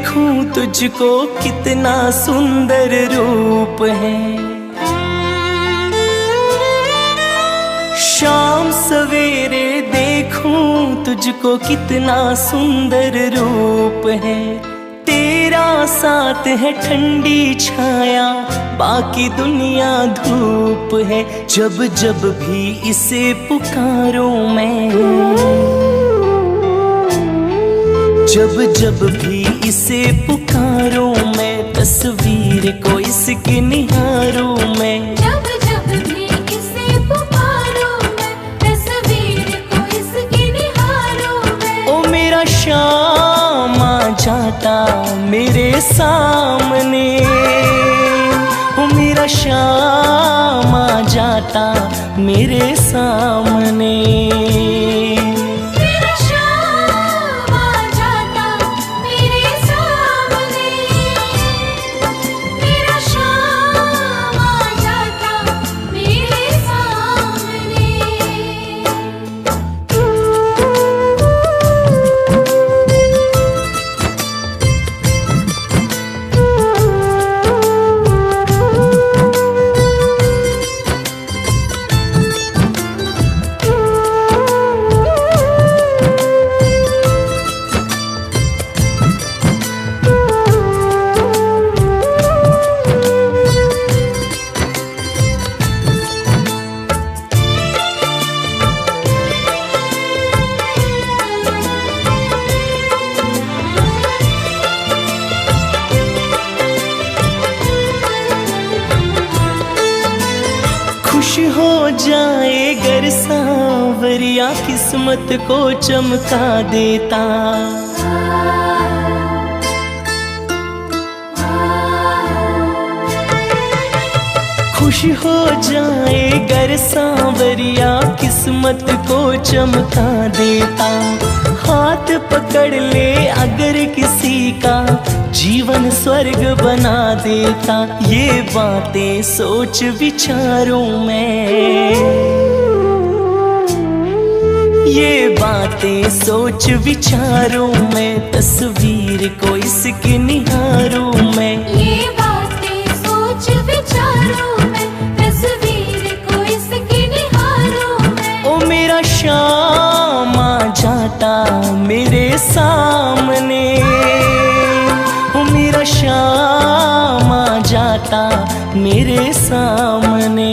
देखूं तुझको कितना सुंदर रूप है। शाम सवेरे देखूं तुझको कितना सुंदर रूप है। तेरा साथ है ठंडी छाया, बाकी दुनिया धूप है। जब जब भी इसे पुकारूं मैं, जब जब भी इसे पुकारूं मैं, तस्वीर को इसकी निहारूं मैं। जब जब भी इसे पुकारूं मैं, तस्वीर को इसकी निहारूं मैं। ओ मेरा शाम आ जाता मेरे सामने, ओ मेरा शाम आ जाता मेरे सामने। खुश हो जाए गर सांवरिया, किस्मत को चमका देता। खुश हो जाए गर सांवरिया, किस्मत को चमका देता। हाथ पकड़ ले अगर किसी का, जीवन स्वर्ग बना देता। ये बातें सोच विचारूं मैं, ये बातें सोच विचारूं मैं, तस्वीर को इसकी निहारूं मैं। ये बातें सोच विचारूं मैं, तस्वीर को इसकी निहारूं मैं। ओ मेरा शाम आ जाता मेरे सामने, ओ मेरा शाम आ जाता मेरे सामने।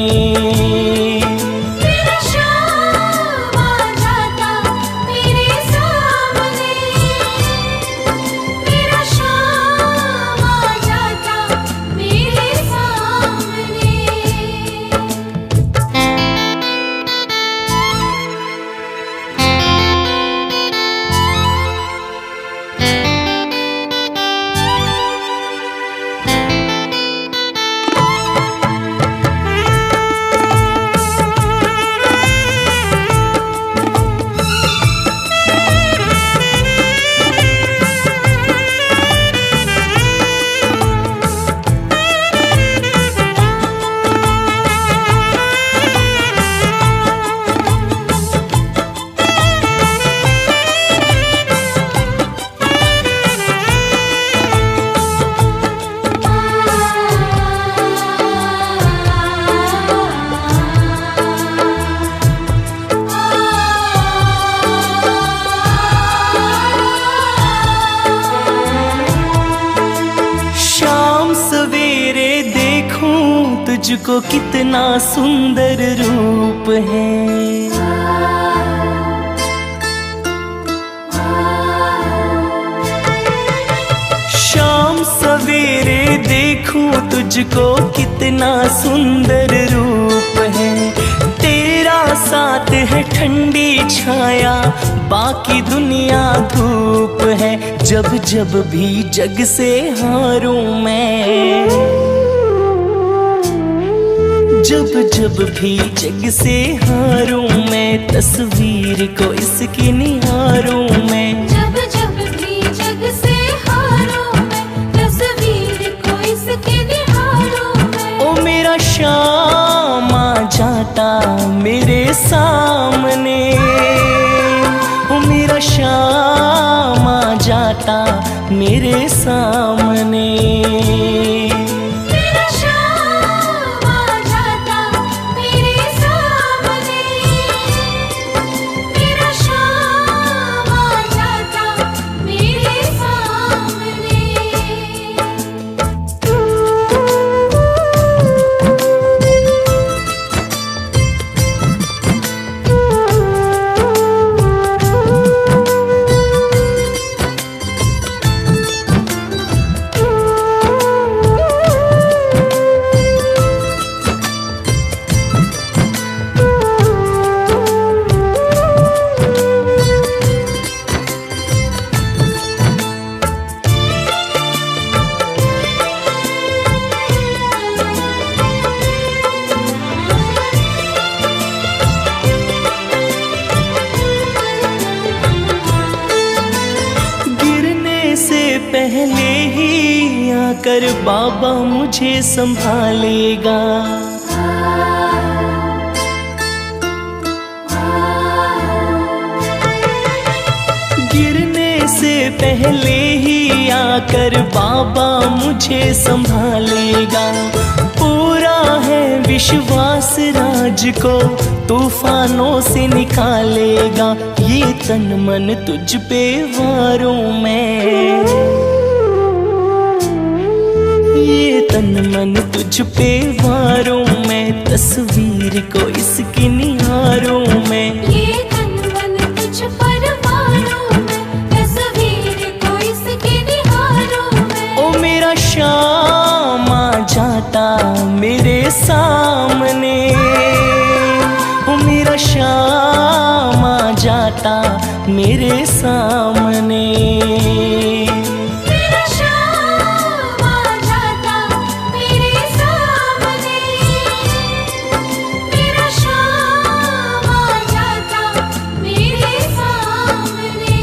तुझको कितना सुंदर रूप है। शाम सवेरे देखूं तुझको कितना सुंदर रूप है। तेरा साथ है ठंडी छाया, बाकी दुनिया धूप है। जब जब भी जग से हारूं मैं, जब जब भी जग से हारूं मैं, तस्वीर को इसकी निहारूं मैं। जब जब भी जग से हारूं मैं, तस्वीर को इसकी निहारूं मैं। ओ मेरा शाम आ जाता मेरे सामने, ओ मेरा शाम आ जाता मेरे सामने। मेरा शाम आ जाता मेरे सामने, मेरा शाम आ जाता मेरे सामने। पहले ही आकर बाबा मुझे संभालेगा। गिरने से पहले ही आकर बाबा मुझे संभालेगा। पूरा है विश्वास राज को तूफानों से निकालेगा। ये तन मन तुझ पे वारूं मैं, ये तन मन तुझ पे वारूं मैं, तस्वीर को इसकी निहारूं मैं। ये तन मन तुझ पर वारूं मैं, तस्वीर को इसकी निहारूं मैं। ओ मेरा शाम आ जाता मेरे सामने, ओ मेरा शाम आ जाता मेरे सामने। मेरा शाम आ जाता मेरे सामने, मेरा शाम आ जाता मेरे सामने।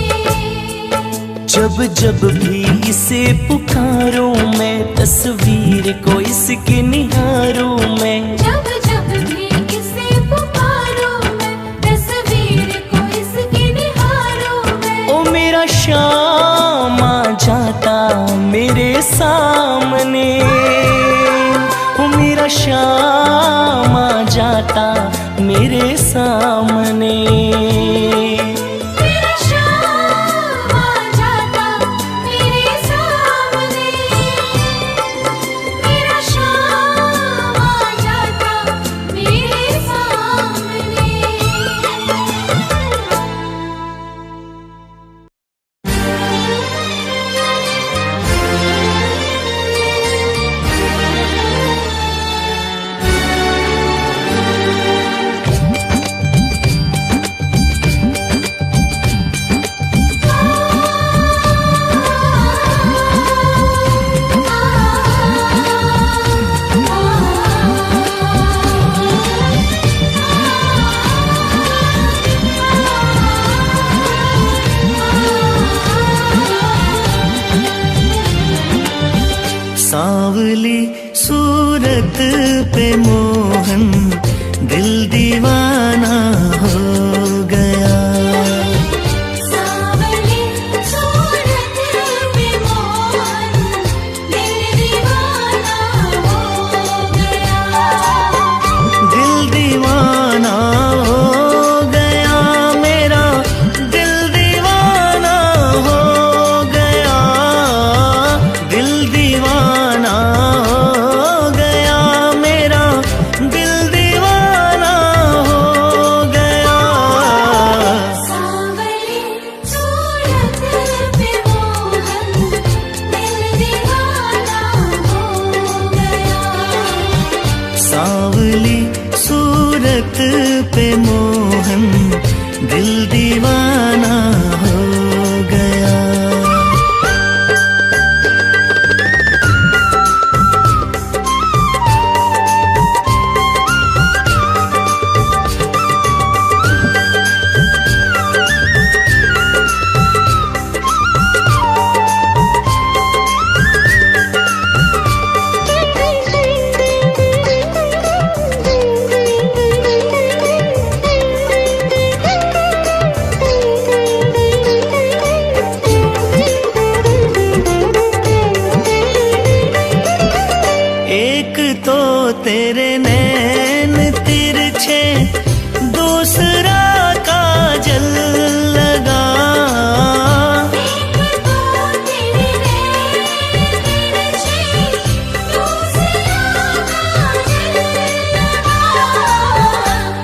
जब जब भी इसे पुकारूं मैं, तस्वीर को इसकी निहारूं मैं। जब जब भी इसे पुकारूं मैं, तस्वीर को इसकी निहारूं मैं। ओ मेरा शाम आ जाता मेरे सामने, ओ मेरा शाम आ जाता मेरे सामने। मेरा शाम आ जाता मेरे सामने, मेरा शाम आ जाता मेरे सामने। सांवली सूरत पे मोहन दिल दीवाना हो गया। सावली सूरत पे मोहन दिल दीवाना हो गया। दिल दीवाना हो गया मेरा, दिल दीवाना हो गया, दिल दीवाना हो गया मेरा, दिल दीवाना हो तेरे नैन तिरछे, दूसरा काजल लगा।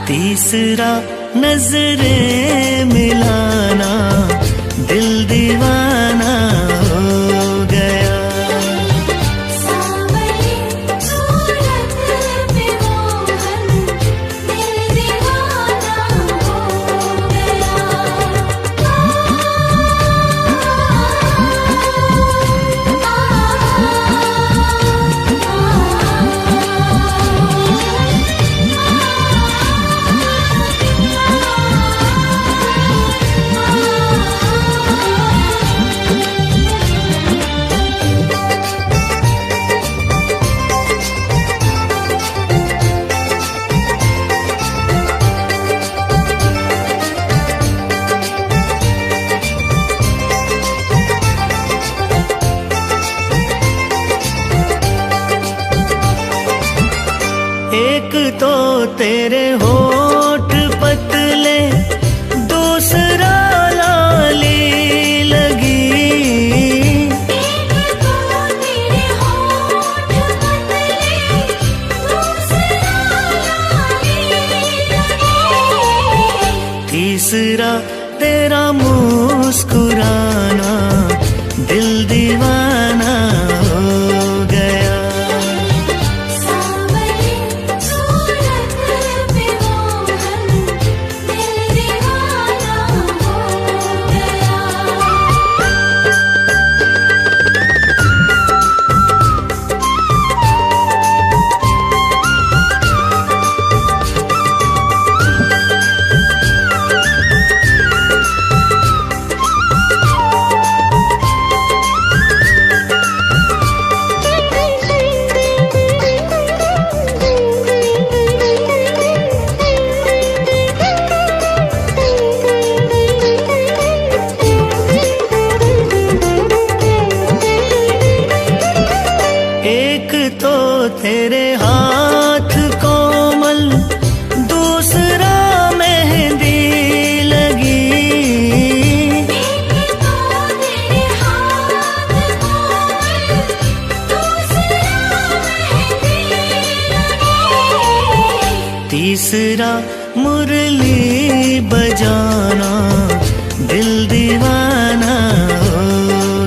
तीसरा नजरें मिलाना, दिल दीवाना हो गया। सांवली सूरत पे मोहन, दिल दीवाना हो गया। एक तो तेरे होठ पतले, दूसरा लाली लगी। एक तो तेरे होठ पतले, दूसरा लाली लगी। तीसरा तेरा मुस्कुराना, दिल दीवाना हो गया। सांवली सूरत पे मोहन, दिल दीवाना हो गया। एक तो तेरे हाथ कोमल, दूसरा मेहंदी लगी। एक तो तेरे हाथ कोमल, दूसरा मेहंदी लगी। तीसरा मुरली बजाना, दिल दीवाना हो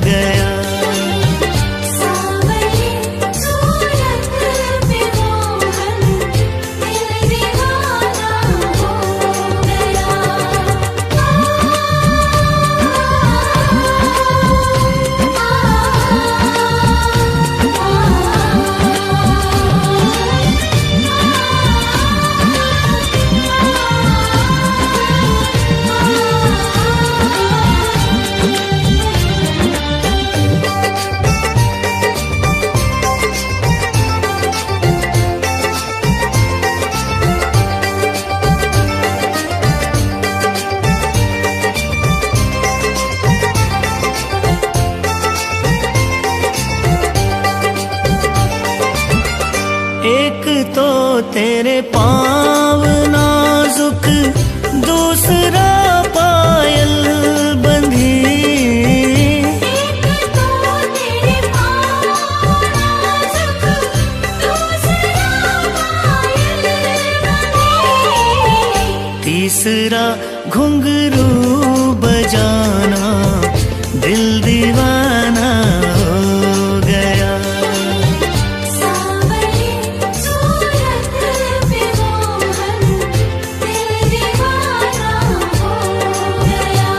गया। सांवली सूरत पे मोहन, दिल दीवाना हो गया। एक तो तेरे पाँव नाजुक, दूसरा पायल बंधी। एक तो तेरे पाँव नाजुक, दूसरा पायल बंधी। तीसरा घुंघरू बजाना, दिल दीवाना हो गया। सांवली सूरत पे मोहन, दिल दीवाना हो गया।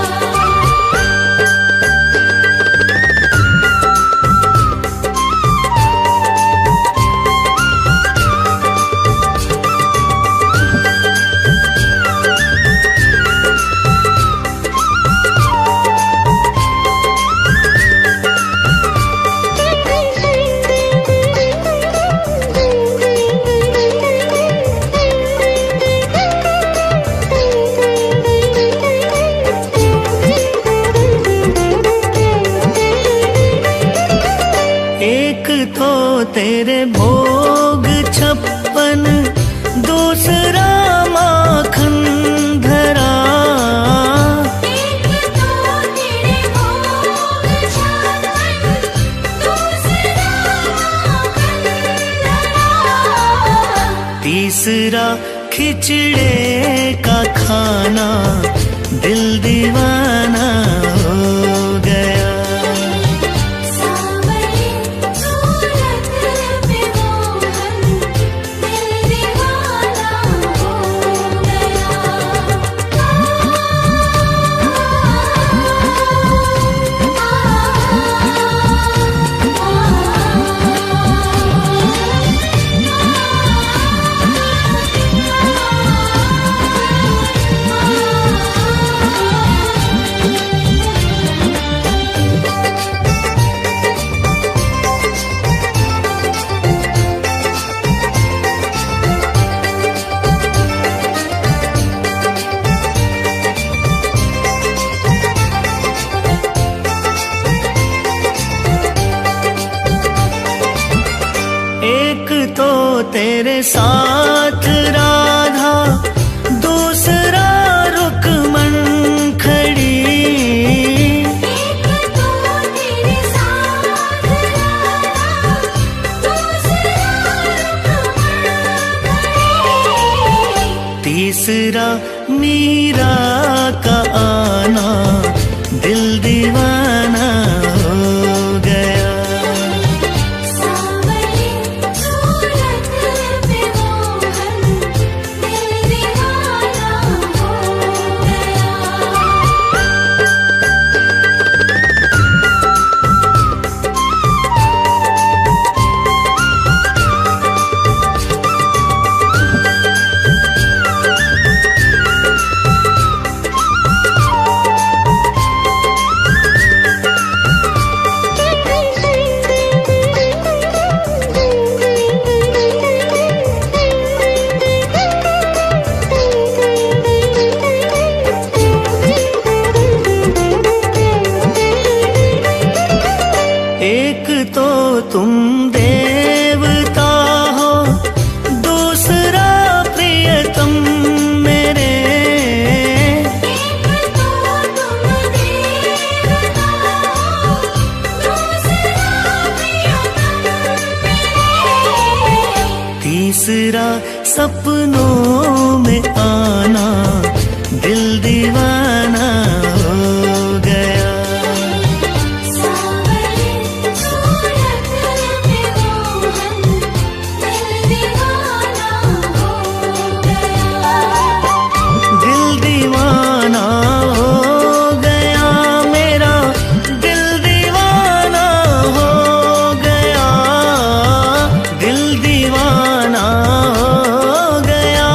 एक तो तेरे भोग छप छप्पन दूसरा माखन धरा। एक तो तेरे भोग छप्पन, दूसरा माखन धरा। तीसरा खिचड़े का खाना, दिल दीवाना हो गया। सांवली सूरत पे मोहन, दिल दीवाना हो एक तो तेरे साथ राधा, दूसरा रुकमन खड़ी। एक तो तेरे साथ राधा, दूसरा रुकमन खड़ी। तीसरा मीरा का आना, दिल दीवाना हो गया। सांवली सूरत पे मोहन, दिल दीवाना हो गया। एक तो तुम देवता हो, दूसरा प्रियतम मेरे। एक तो तुम देवता हो, दूसरा प्रियतम मेरे। तीसरा सपनों में आना, दिल दीवाना हो गया। सांवली सूरत पे मोहन, दिल दीवाना हो गया। दिल दीवाना हो गया मेरा, दिल दीवाना हो गया। दिल दीवाना हो गया।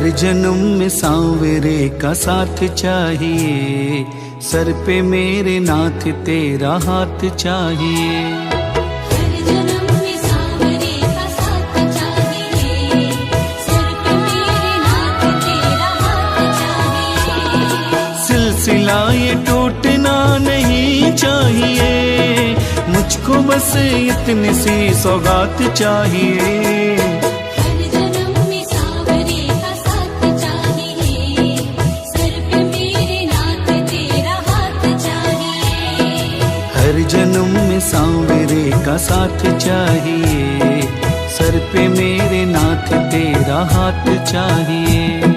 हर जन्म में सांवरे का साथ चाहिए, सर पे मेरे नाथ तेरा हाथ चाहिए। हर जन्म में सांवरे का साथ चाहिए, सर पे मेरे नाथ तेरा हाथ चाहिए। सिलसिला ये टूटना नहीं चाहिए, मुझको बस इतनी सी सौगात चाहिए। हर जन्म में सांवरे का साथ चाहिए, सर पे मेरे नाथ तेरा हाथ चाहिए। हर जन्म में सांवरे का साथ चाहिए, सर पे मेरे नाथ तेरा हाथ चाहिए।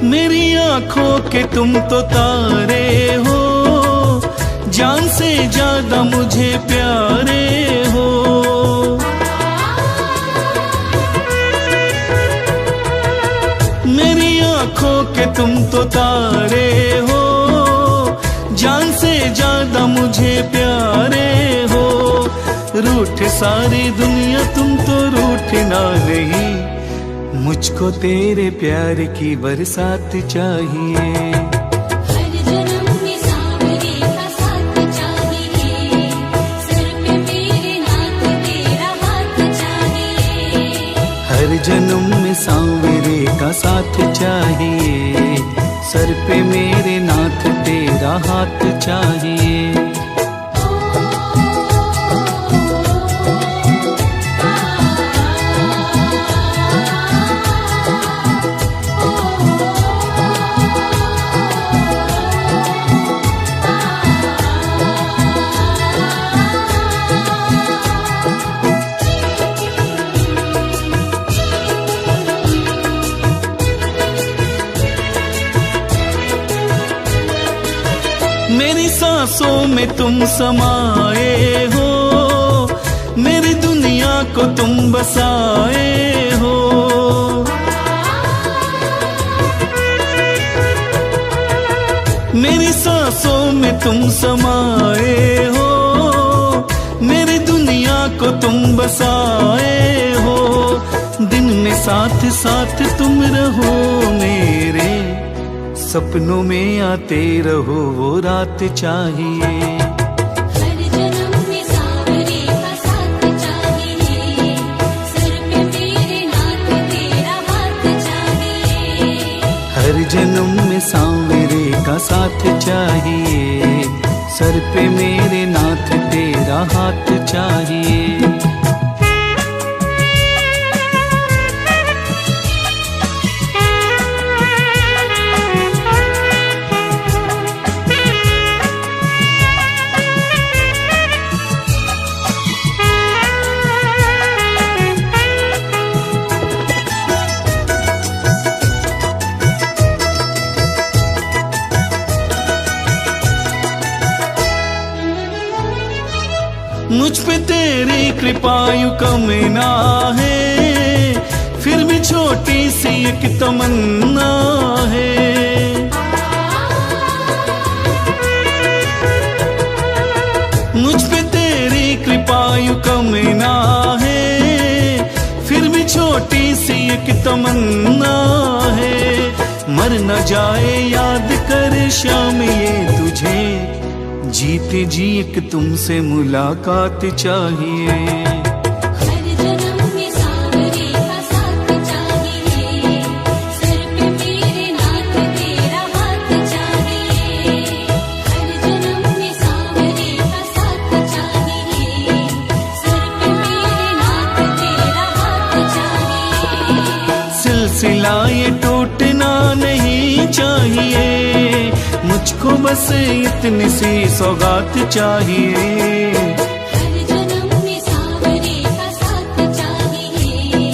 मेरी आंखों के तुम तो तारे हो, जान से ज्यादा मुझे प्यारे हो। मेरी आंखों के तुम तो तारे हो, जान से ज्यादा मुझे प्यारे हो। रूठ सारी दुनिया तुम तो रूठना नहीं, मुझको तेरे प्यार की बरसात चाहिए। हर जन्म में सांवरे का साथ चाहिए, सर पे मेरे नाथ तेरा हाथ चाहिए। हर जन्म में सांवरे का साथ चाहिए, सर पे मेरे नाथ तेरा हाथ चाहिए। मेरी सांसों में तुम समाए हो, मेरी दुनिया को तुम बसाए हो। मेरी सांसों में तुम समाए हो, मेरी दुनिया को तुम बसाए हो। दिन में साथ साथ तुम रहो मेरे, सपनों में आते रहो वो रात चाहिए। हर जन्म में सांवरे का साथ चाहिए, सर पे मेरे नाथ तेरा हाथ चाहिए। हर जन्म में सांवरे का साथ चाहिए, सर पे मेरे नाथ तेरा हाथ चाहिए। मुझ पे तेरी कृपायु कम ना है, फिर भी छोटी सी एक तमन्ना है। मुझ पे तेरी कृपायु कम ना है, फिर भी छोटी सी एक तमन्ना है। मर न जाए याद कर शाम ये तुझे, जीते जी एक तुमसे मुलाकात चाहिए। हर जन्म में सांवरे का साथ चाहिए, सर पे मेरे नाथ तेरा हाथ चाहिए। हर जन्म में सांवरे का साथ चाहिए, सर पे मेरे नाथ तेरा हाथ चाहिए। सिलसिला ये टूटना नहीं चाहिए, मुझको बस इतनी सी सौगात चाहिए। हर जन्म में सांवरे का साथ चाहिए,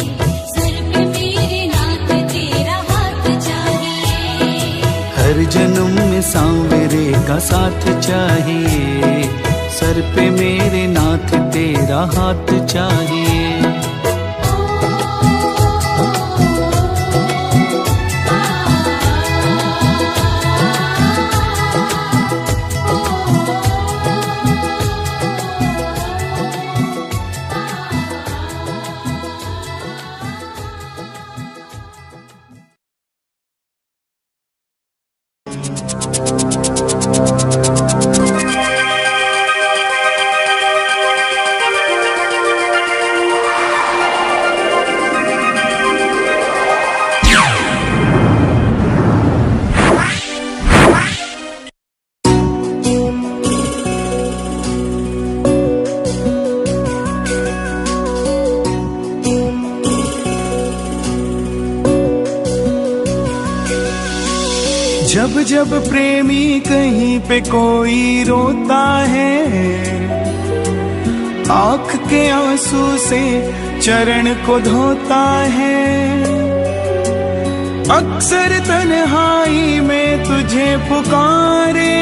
सर पे मेरे नाथ तेरा हाथ चाहिए। हर सांवरे का साथ चाहिए, सर पे मेरे नाथ तेरा हाथ चाहिए। जब जब प्रेमी कहीं पे कोई रोता है, आँख के आंसू से चरण को धोता है। अक्सर तन्हाई में तुझे पुकारे,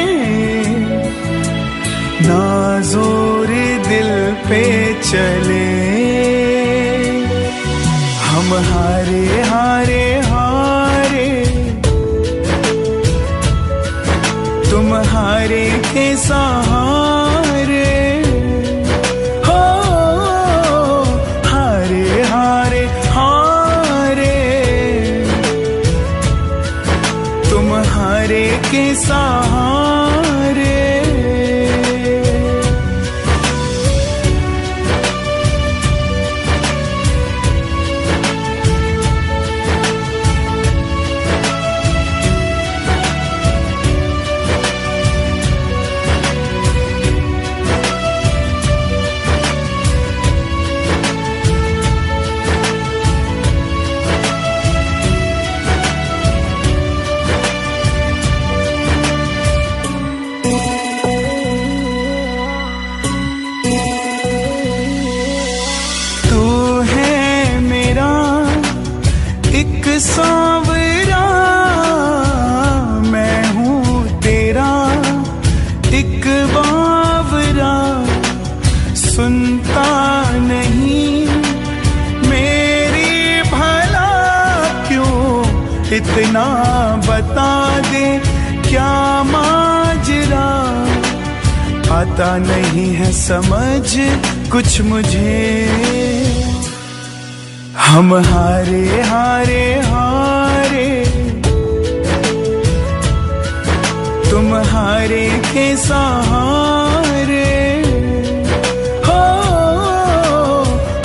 ना जोर दिल पे चले। हम हारे हारे हारे, तुम्हारे के सहारे हो। हारे हारे हारे, तुम्हारे के सहारे। सांवरा मैं हूँ तेरा एक बावरा, सुनता नहीं मेरी भला क्यों, इतना बता दे क्या माजरा। आता नहीं है समझ कुछ मुझे, हम हारे हारे हारे, तुम्हारे के सहारे हो।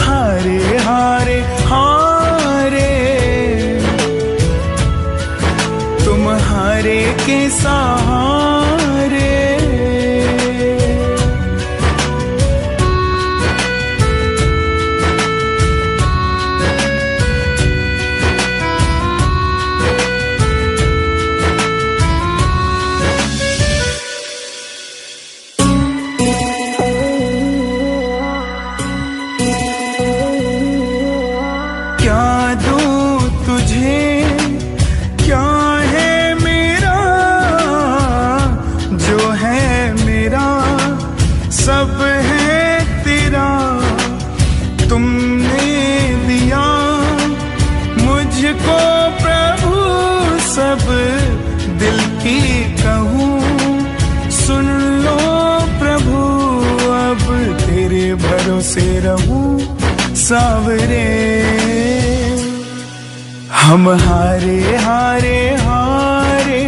हारे हारे हारे, तुम्हारे के सहारे। सब है तेरा, तुमने दिया मुझको प्रभु, सब दिल की कहूँ सुन लो प्रभु। अब तेरे भरोसे रहूं सावरे, हम हारे हारे हारे,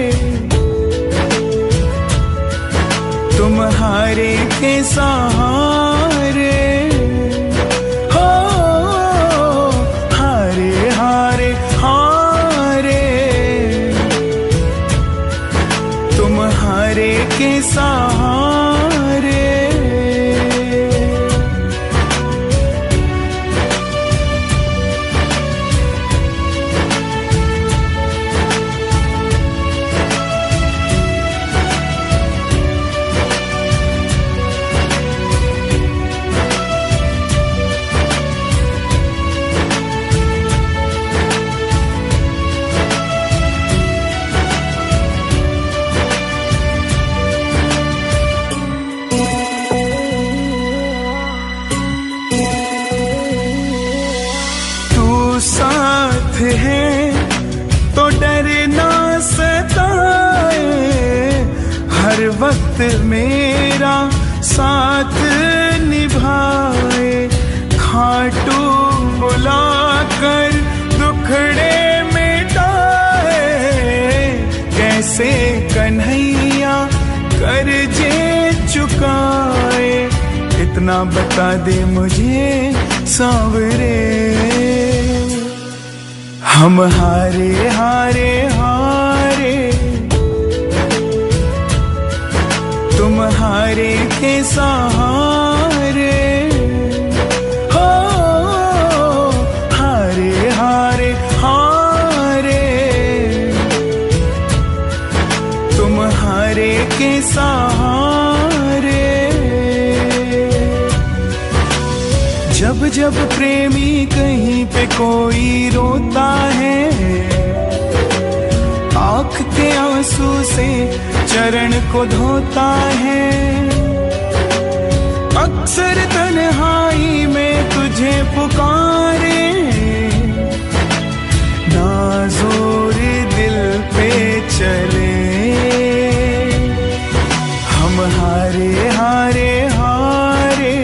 तुम्हारे के सहारे हो। हारे हारे हारे, तुम्हारे के सहारे। वक्त मेरा साथ निभाए, खाटू बुलाकर दुखड़े मिटाए। कैसे कन्हैया कर्जे चुकाए, इतना बता दे मुझे सांवरे। हम हारे हारे हारे, तुम हारे के सहारे। हो हारे हारे हारे, तुम हारे के सहारे। जब जब प्रेमी कहीं पे कोई रोता है, आँख के आंसू से चरण को धोता है। अक्सर तन्हाई में तुझे पुकारे, नाज़ोर दिल पे चले। हम हारे हारे हारे,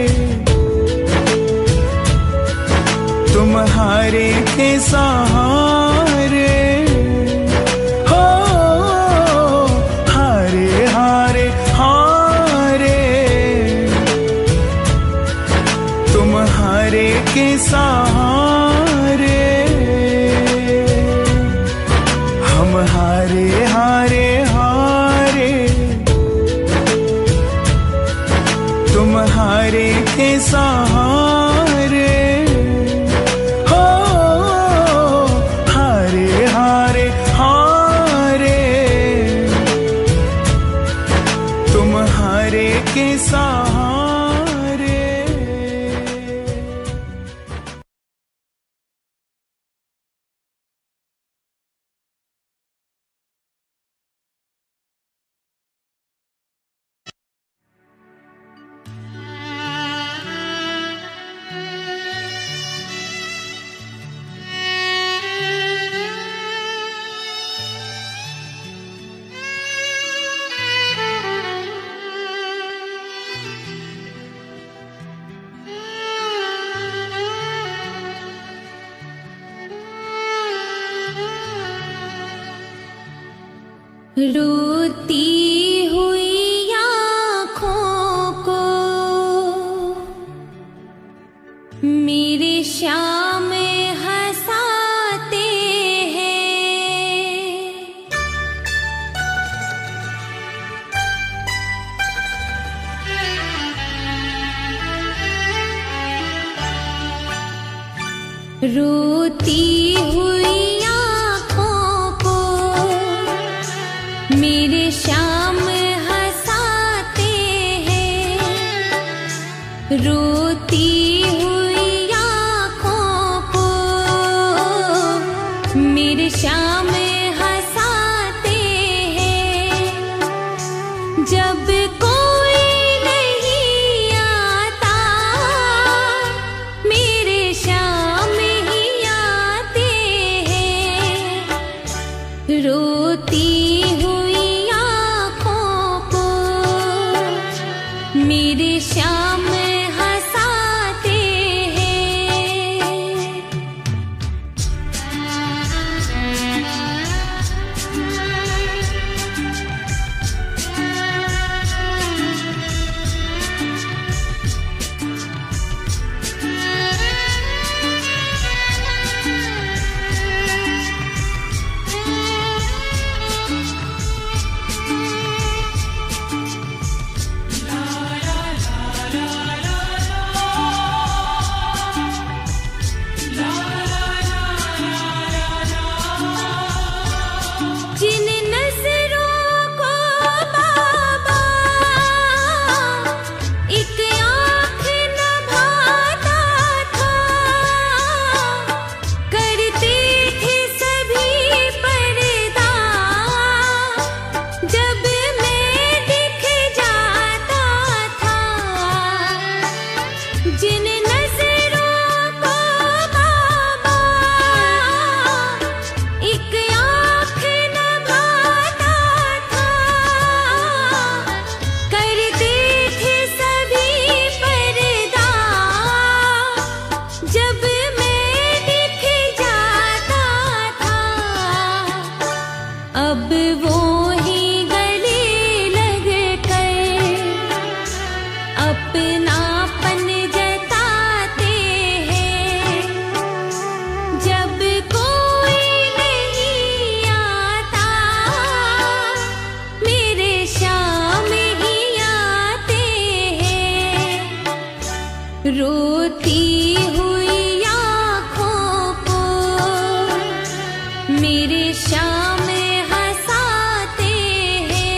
तुम हारे के सहारे। हो हारे हारे हारे, तुम हारे के सहारे। हम हारे हारे हारे, तुम हारे के सहारे। के सहारे। रोती हुई आँखों को मेरे श्याम हंसाते हैं। रोती हुई मेरे श्याम हंसाते हैं। रोती हुई आँखों को मेरे श्याम हंसाते हैं। जब कोई नहीं आता मेरे श्याम ही आते हैं। रोती मेरे श्याम हंसाते हैं। अपनापन जताते हैं। जब कोई नहीं आता मेरे शाम ही आते हैं। रोती हुई आँखों को मेरे शाम हंसाते हैं।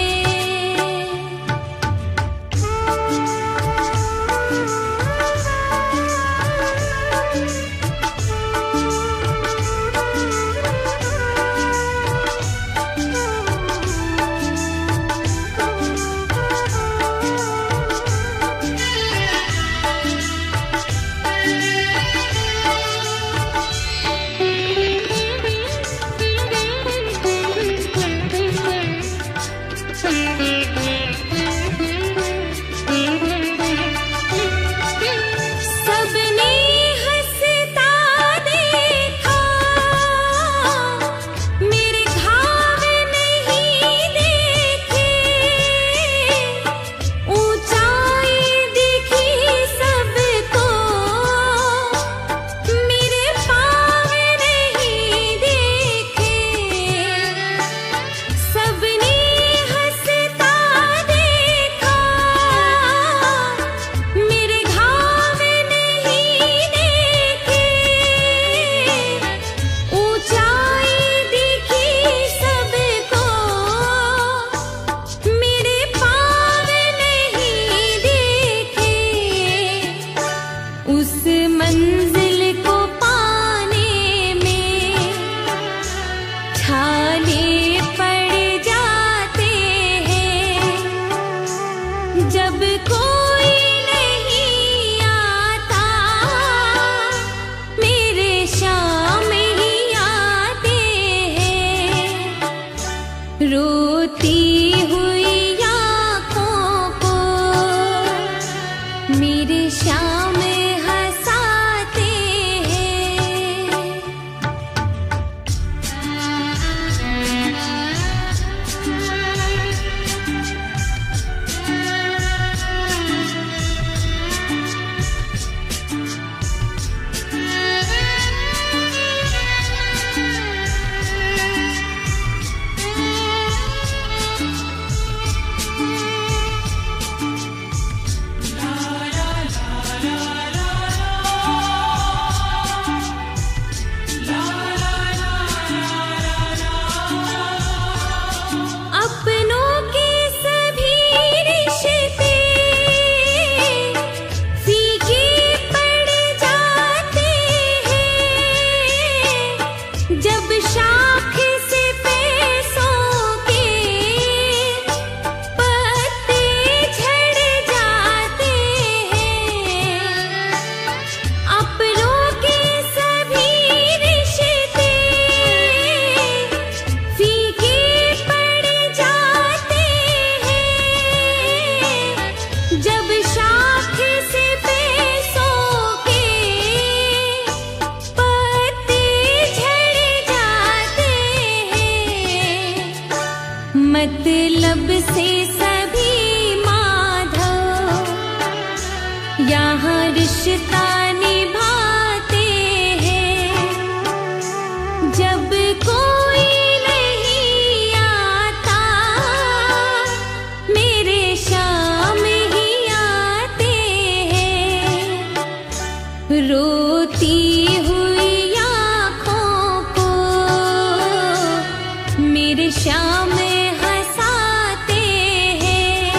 सबने हंसता देखा मेरे घाव नहीं देखे। ऊंचाई दिखी सबको मेरे पाँव नहीं देखे। सबने हंसता देखा मेरे घाव नहीं देखे। ऊंचाई दिखी सबको मेरे पाँव नहीं देखे। उस मंजिल को पाने में छाले पड़ जाते हैं। जब कोई नहीं आता मेरे शाम ही आते हैं। रोती हुई आँखों को मेरे शाम हंसाते हैं। अपनों के सभी रिश्ते फीके पड़ जाते हैं। जब शाख से पैसों के पत्ते झड़ जाते हैं। अपनों के सभी रिश्ते फीके पड़ जाते हैं। जब शाख से पैसों के पत्ते झड़ जाते हैं। मतलब से सभी माधव यहाँ रिश्ता निभाते हैं। जब कोई नहीं आता मेरे शाम ही आते हैं। रोती हुई आँखों को मेरे शाम हंसाते हैं।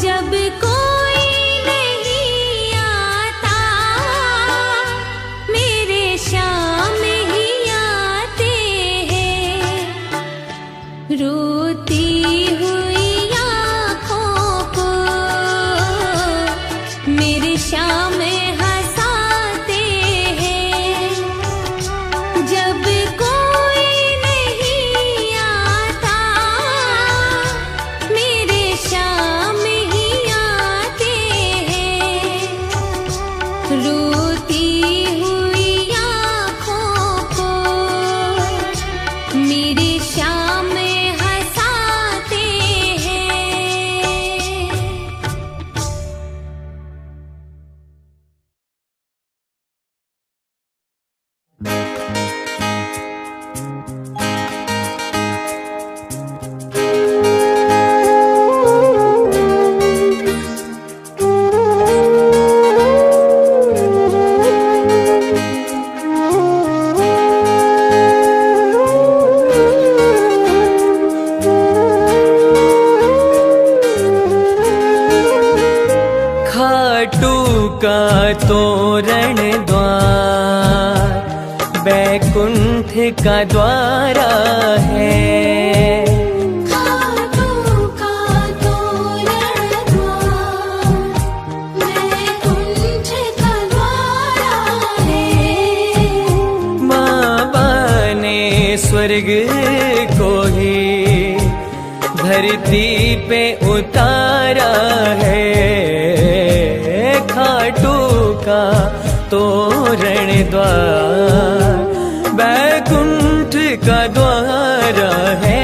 जब कोई नहीं आता मेरे शाम ही आते हैं। रोती हुई आँखों को मेरे शाम हंसाते हैं। जब कोई नहीं आता मेरे शाम ही आते हैं। रोती हुई आँखों को मेरे शाम हंसाते हैं। खाटू का तोरण द्वार बैकुंठ का द्वारा है। खाटू का तोरण द्वार बैकुंठ का द्वारा है। बाबा ने स्वर्ग को ही धरती पे उतारा है। खाटू का तोरण द्वार बैकुंठ का द्वारा है।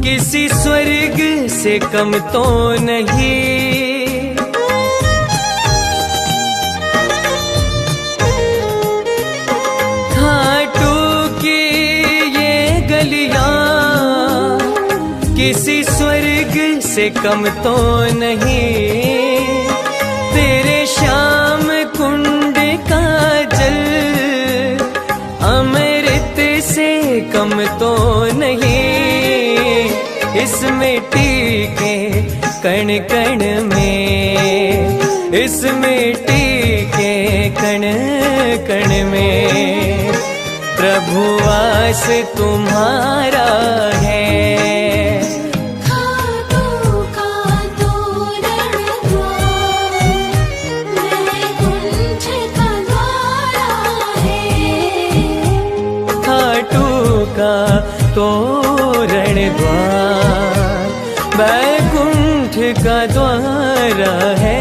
किसी स्वर्ग से कम तो नहीं। खाटू की ये गलियां किसी स्वर्ग से कम तो नहीं। तेरे श्याम कुंड का जल अमृत से कम तो नहीं। इस मिट्टी के कण कण में, इस मिट्टी के कण कण में प्रभु वास तुम्हारा है। खाटू का तोरण द्वार बैकुंठ का द्वारा है। खाटू का तोरण द्वार बैकुंठ का द्वारा है।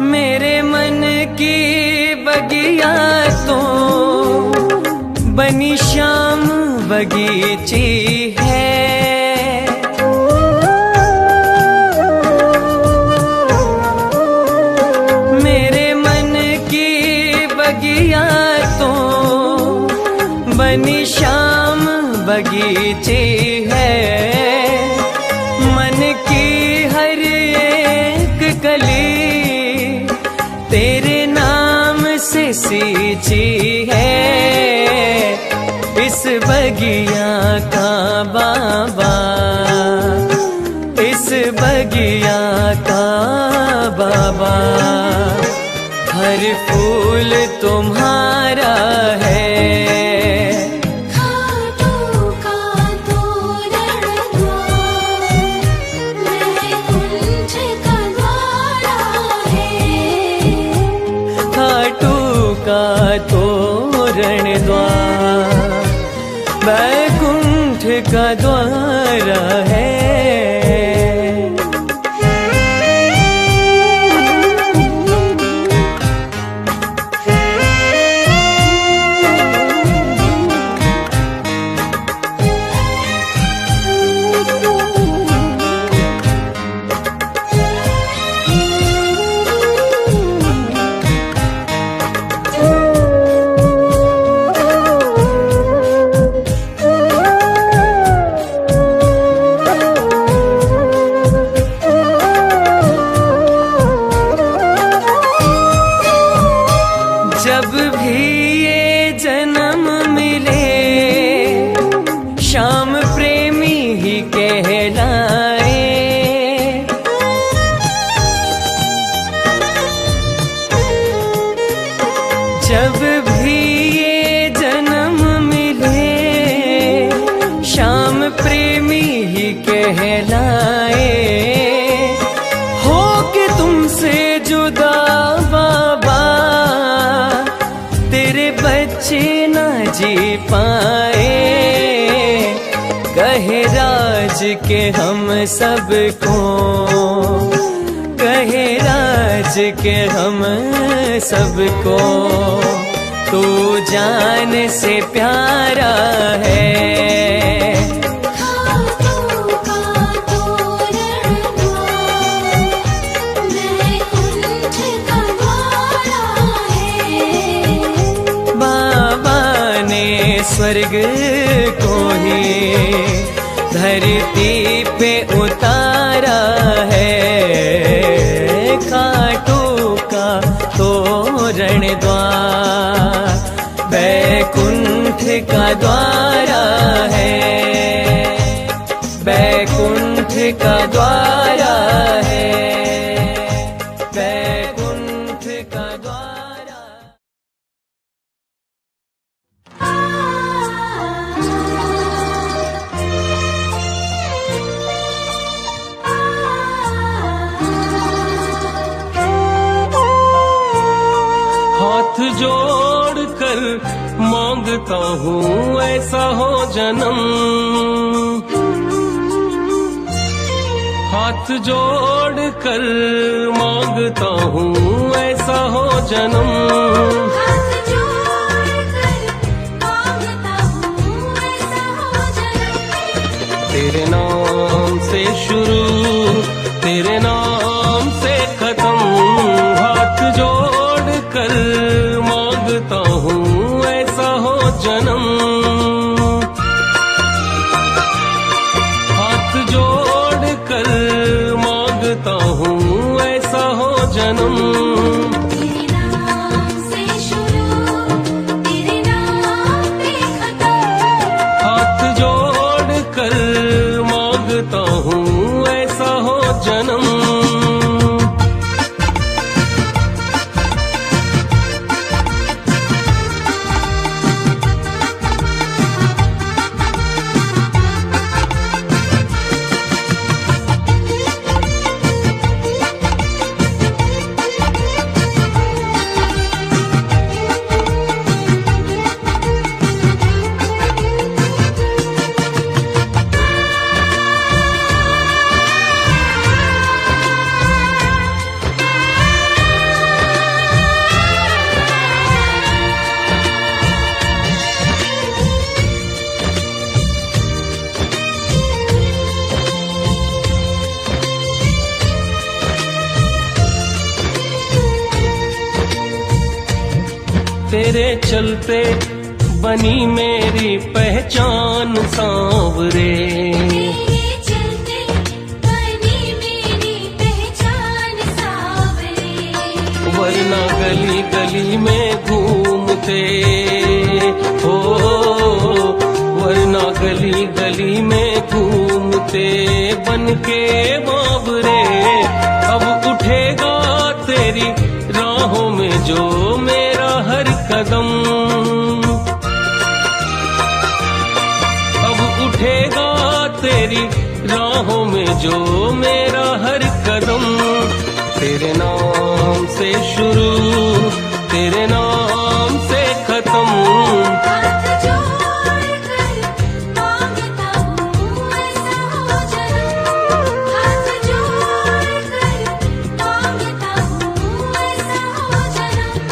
मेरे मन की बगिया तो बनी श्याम बगीची है। मेरे मन की बगिया तो बनी श्याम बगीची है। मन की हर एक कली तेरे नाम से सींची है। इस बगिया का बाबा, इस बगिया का बाबा हर फूल तुम्हारा है। खाटू का तोरण द्वार बैकुंठ का द्वारा है। खाटू का तोरण द्वार बैकुंठ का द्वारा है। कहलाए हो के तुमसे जुदा बाबा, तेरे बच्चे ना जी पाए। कहे राज के हम सबको, कहे राज के हम सबको, तू जान से प्यारा है। खाटू का तोरण द्वार, वैकुंठ का द्वारा है। बाबा ने स्वर्ग को ही धरती पे उतारा है। खाटू का तोरण द्वार वैकुंठ का द्वारा है, वैकुंठ का द्वारा है, वैकुंठ का द्वारा। हाथ जोड़ कर मांगता हूँ ऐसा हो जन्म, हाथ जोड़ कर मांगता हूँ ऐसा हो जन्म। हाथ जोड़कर मांगता हूँ ऐसा हो जन्म। तेरे नाम से शुरू, तेरे नाम से खत्म। हाथ जोड़ कर मांगता हूँ ऐसा हो जन्म, हाथ जोड़ कर मांगता हूँ ऐसा हो जन्म। तेरे नाम से शुरू, तेरे नाम पे खत्म। हाथ जोड़ कर मांगता हूँ ऐसा हो जन्म। तेरे चलते बनी मेरी पहचान सांवरे, तेरे चलते बनी मेरी पहचान सांवरे। वरना गली गली में घूमते हो, वरना गली गली में घूमते बन के बाबरे। अब उठेगा तेरी राहों में जो मेरा हर कदम, अब उठेगा तेरी राहों में जो मेरा हर कदम। तेरे नाम से शुरू, तेरे नाम से खत्म। हाथ जोड़कर मांगता हूँ ऐसा हो जन्म। हाथ जोड़कर मांगता हूँ ऐसा हो जन्म।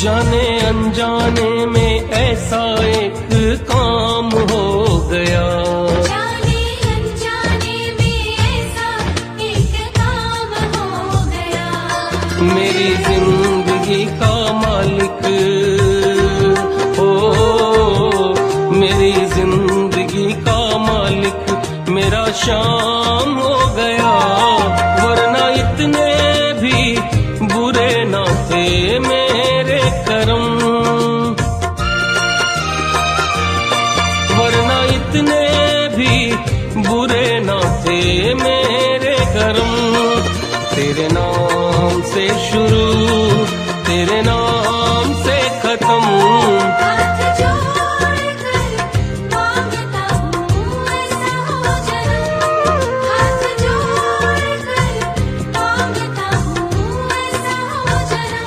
जाने अनजाने में ऐसा एक काम हो गया, जाने अनजाने में ऐसा एक काम हो गया। मेरी जिंदगी जिंदगी का मालिक, ओ मेरी जिंदगी का मालिक मेरा शाम हो गया, वरना इतने भी बुरे ना थे मेरे करम, वरना इतने भी बुरे ना थे मेरे करम। तेरे नाम से शुरू, तेरे नाम से खत्म, हाथ जोड़कर मांगता हूँ ऐसा हो जन्म, हाथ जोड़कर मांगता हूँ ऐसा हो जन्म।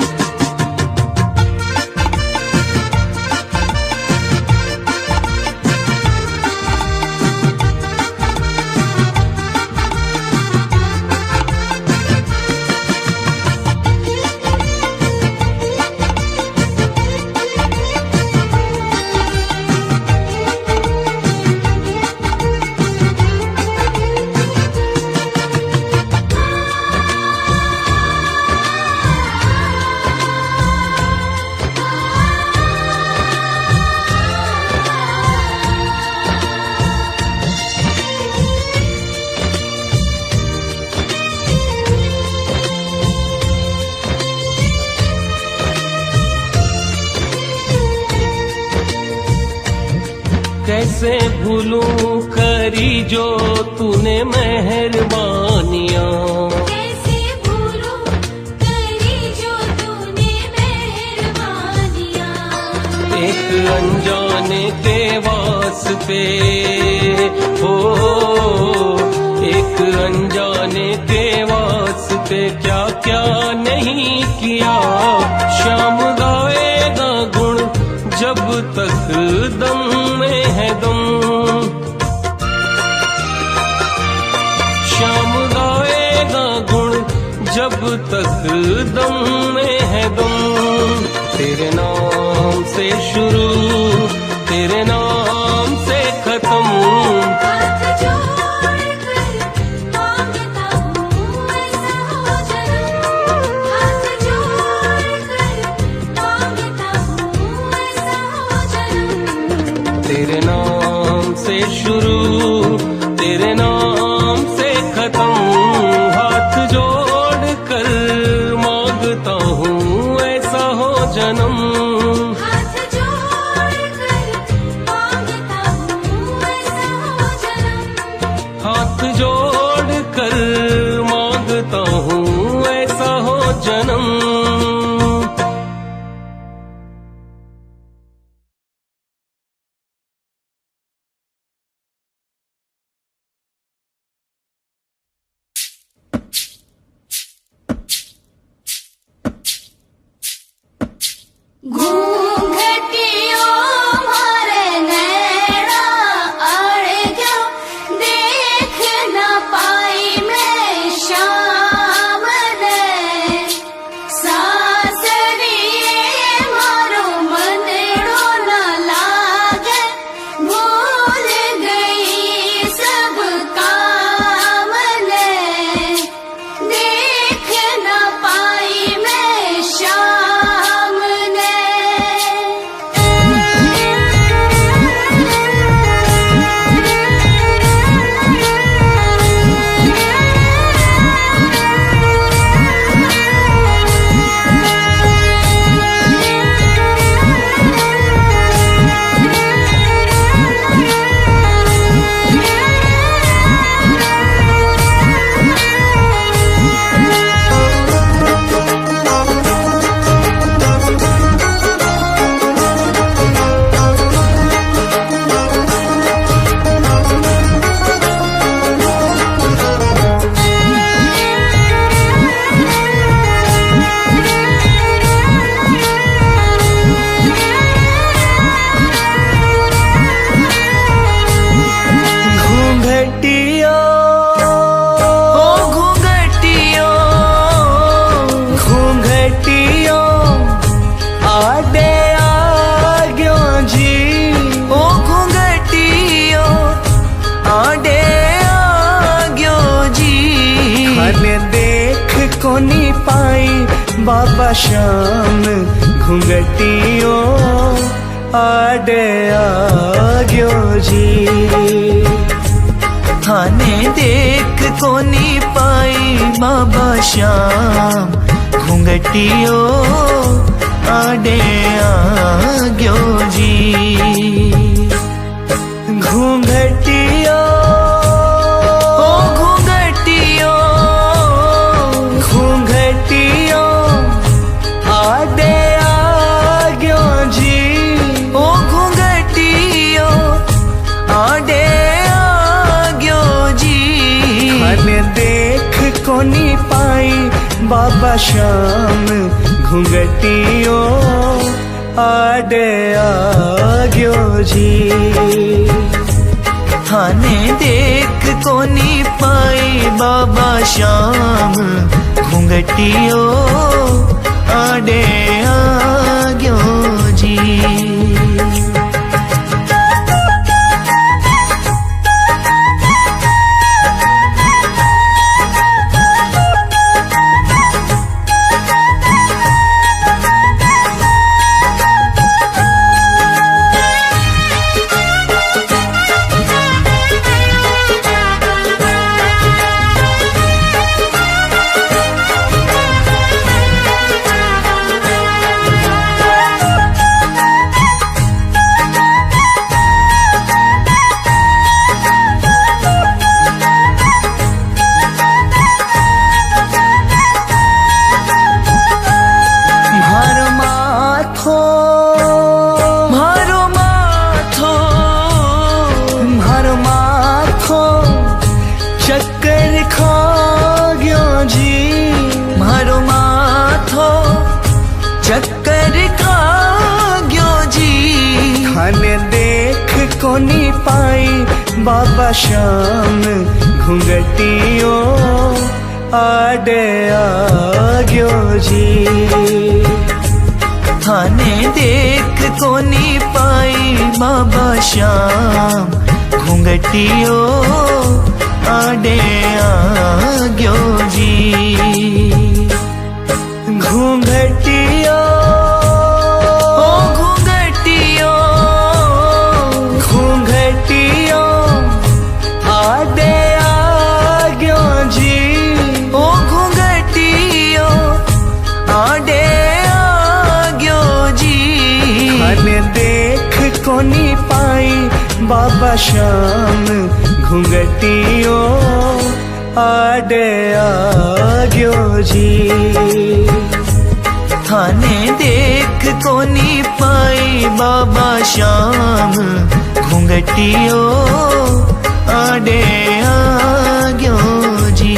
कैसे भूलूं करी जो तूने मेहरबानियां, कैसे भूलूं करी जो तूने मेहरबानियां, एक अनजाने के वास्ते, ओ एक अनजाने के वास्ते क्या क्या नहीं किया। शाम गाएगा गुण जब तक दम में है दम, शाम गाएगा गुण जब तक दम में है दम। तेरे नाम से शुरू, तेरे नाम से खत्म, हाथ जोड़कर मांगता हूँ ऐसा हो जन्म, हाथ जोड़कर मांगता हूँ ऐसा हो जन्म। तेरे नाम से शुरू, तेरे नाम से खत्म, हाथ जोड़ कर मांगता हूँ ऐसा हो जन्म, हाथ जोड़कर मांगता हूँ ऐसा हो जन्म। हाथ जोड़ कर मांगता हूँ ऐसा हो जन्म। घूंघटियों मारे नैना अड़ गया, देख न पाई मैं शाम ने, सासरिये मारो मनड़ो न लागे, भूल गई सब काम ने, देख न पाई मैं शाम ने। बाबा श्याम घुंघटियो आडे आग्यो जी। थाने देख कोनी पाई बाबा श्याम घुंघटियो आडे आग्यो जी। घुंघटियो ओ घुंघटियो घुंघटियो आडे आग्यो जी। ओ घुंघटियो आडे आग्यो जी। थाने देख कोनी पाई बाबा श्याम घुंघटियो आडे आग्यो जी। थाने देख कोनी पाई बाबा श्याम घुंघटियो आडे आग्यो जी। चक्कर खा गयो जी। मारो माथो चक्कर खा गयो जी। थाने देख कोनी पाई बाबा श्याम घुंघटियो आडे आग्यो जी। थाने देख कोनी पाई बाबा श्याम घुंघटियो आडे आग्यो जी। घुंघटियो ओ घुंघटियो घुंघटियो आडे आग्यो जी। ओ घुंघटियो आडे आग्यो जी। थाने देख कोनी पाई बाबा श्याम घुंघटियो आडे आग्यो जी। थाने देख कोनी पाई बाबा श्याम घुंघटियो आडे आग्यो जी।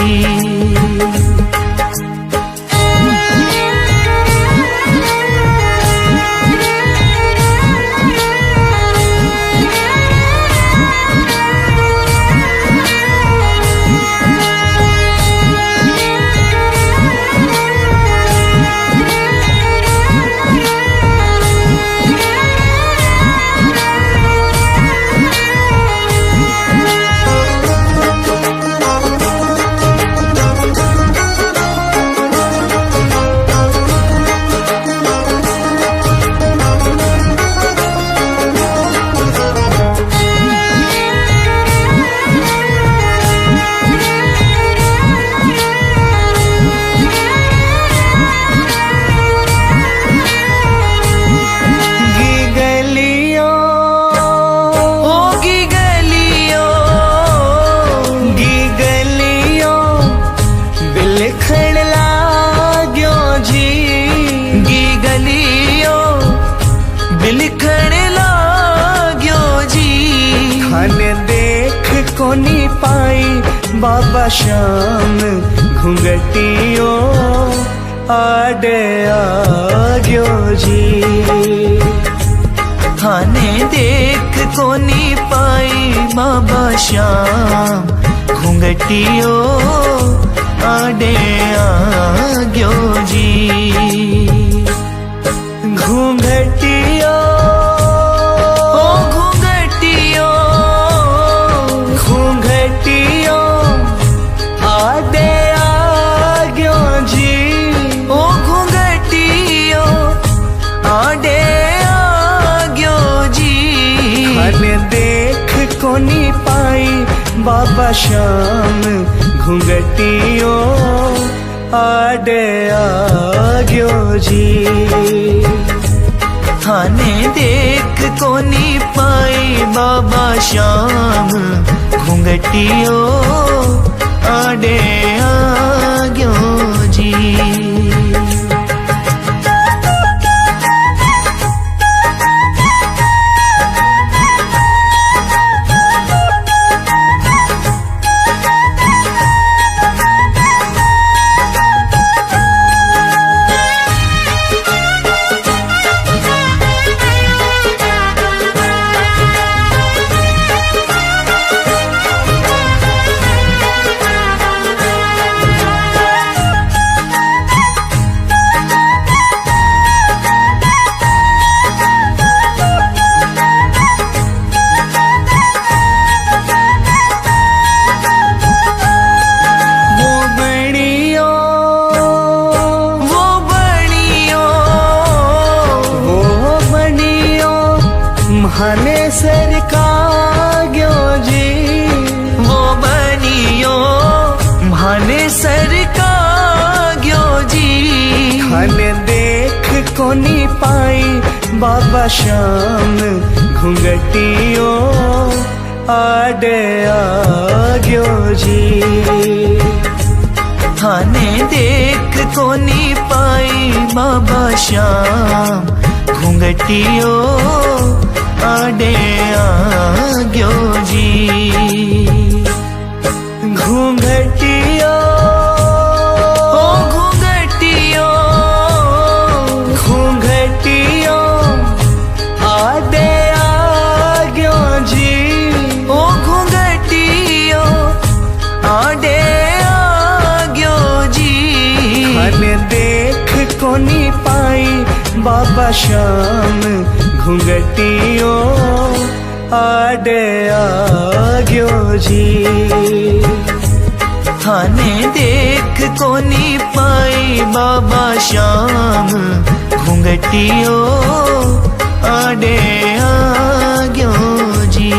कोनी पाई बाबा श्याम घुंघटियो आडे आग्यो जी। थाने देख कोनी पाई बाबा श्याम घुंघटियो आडे आग्यो जी। घुंघटियो ओ घुंघटियो घुंघटियो आडे आग्यो जी। ओ घुंघटियो बाबा श्याम घुंघटियो आडे आग्यो जी। थाने देख कोनी पाई बाबा श्याम घुंघटियो आडे आग्यो जी। हने सर का ग्यो जी। वो बनियो माने सर का ग्यो जी। हने देख कोनी पाई बाबा श्याम घुंघटियो आडे आग्यो जी। थाने देख कोनी पाई बाबा श्याम घुंघटियो आडे आग्यो जी। घुंघटियो ओ घुंघटियो घुंघटियो आडे आग्यो जी। ओ घुंघटियो आडे आग्यो जी। हने देख कोनी पाई बाबा श्याम घुंघटियो आडे आग्यो जी। थाने देख कोनी पाई बाबा श्याम घुंघटियो आडे आग्यो जी।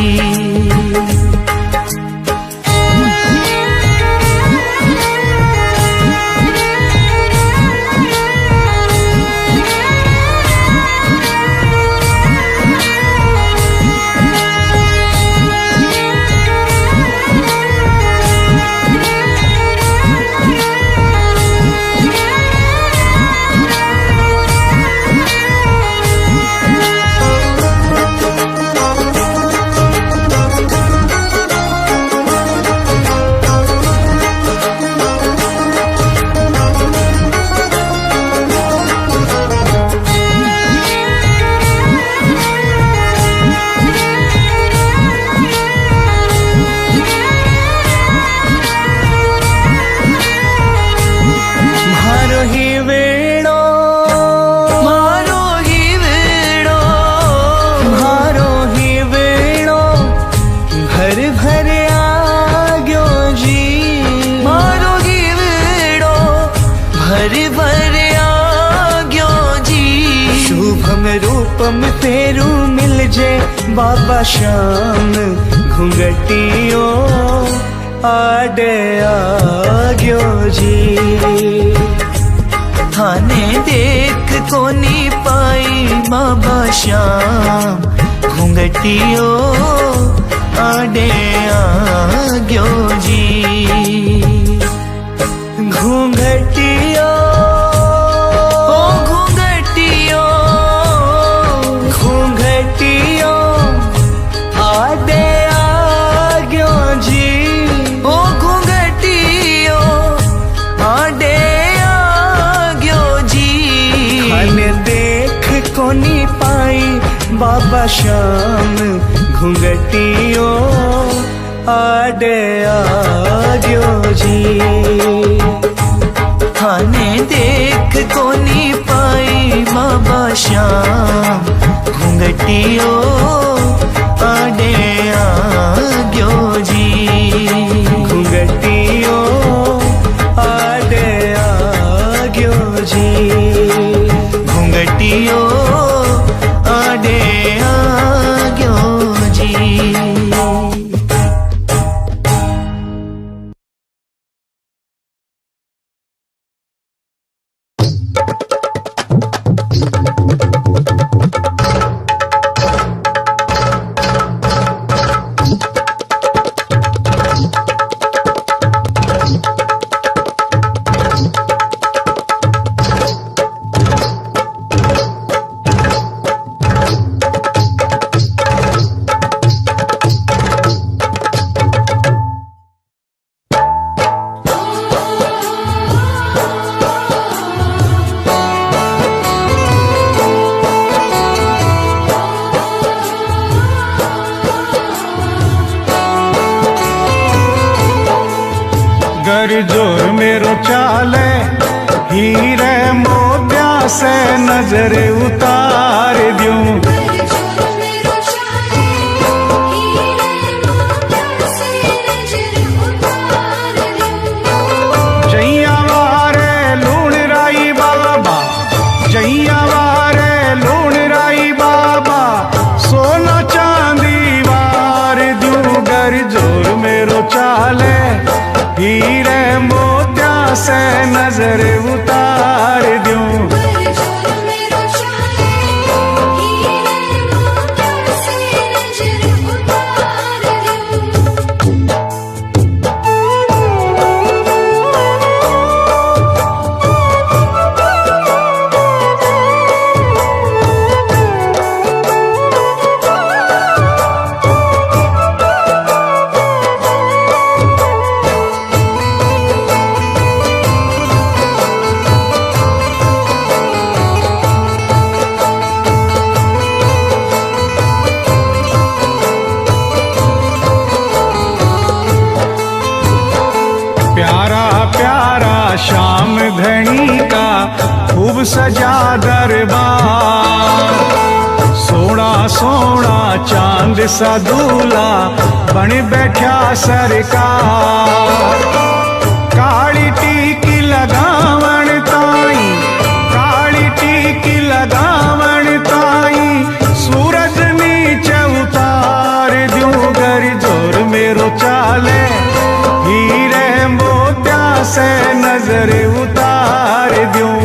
रूपम फेरू मिल जे बाबा श्याम घुंघटियो आडे आग्यो जी। थाने देख कोनी पाई बाबा श्याम घुंघटियो आडे आग्यो जी। घुंघटियो ओ घुंघटियो घुंघटियो आडे आग्यो जी। ओ घुंघटियो आडे आग्यो जी। हने देख कोनी पाई बाबा श्याम घुंघटियो आडे आग्यो जी। थाने देख कोनी पाई बाबा श्याम घुंघटियो आडे आग्यो जी। घुंघटियो आडे आग्यो जी। घुंघटियो आडे आग्यो जी। कर जोर मेरो चाले, हीरे मोत्या से नजर उतार दूं। जैया वारे लूण राई बाबा, जैया वारे लूण राई बाबा, सोना चांदी वार दूं। गर जोर मेरो चाले, हीरे मोत्या से नजर उतार दूं। प्यारा प्यारा श्याम धनी का खूब सजा दरबार, सोना सोना चांद सा दूल्हा बन बैठा सरकार। काली टीकी लगावण ताई, काली टीकी लगावण ताई, सूरज नीचे उतार दूं। गर जोर मेरो चाले, हीरे मोत्या से नजर उतार दूं।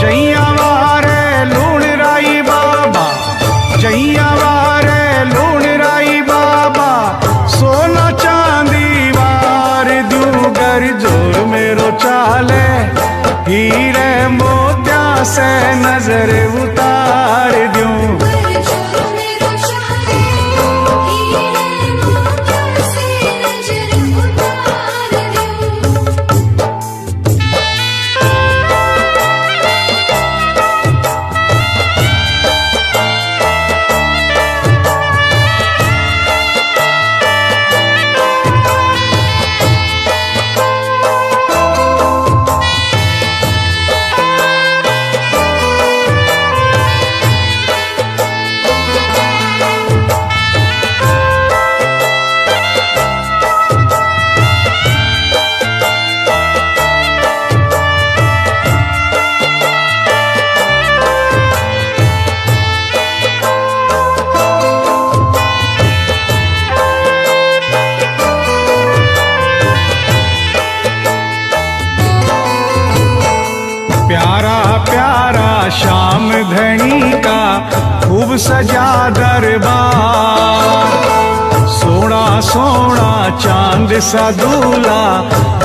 जैया वारे लूण राई बाबा, जैया वारे लूण राई बाबा, सोना चांदी वार दूं। गर जोर मेरो चाले, हीरे मोत्या से नजर उतार दूं। प्यारा प्यारा श्याम धनी का खूब सजा दरबार, सोना सोना चांद सा दूल्हा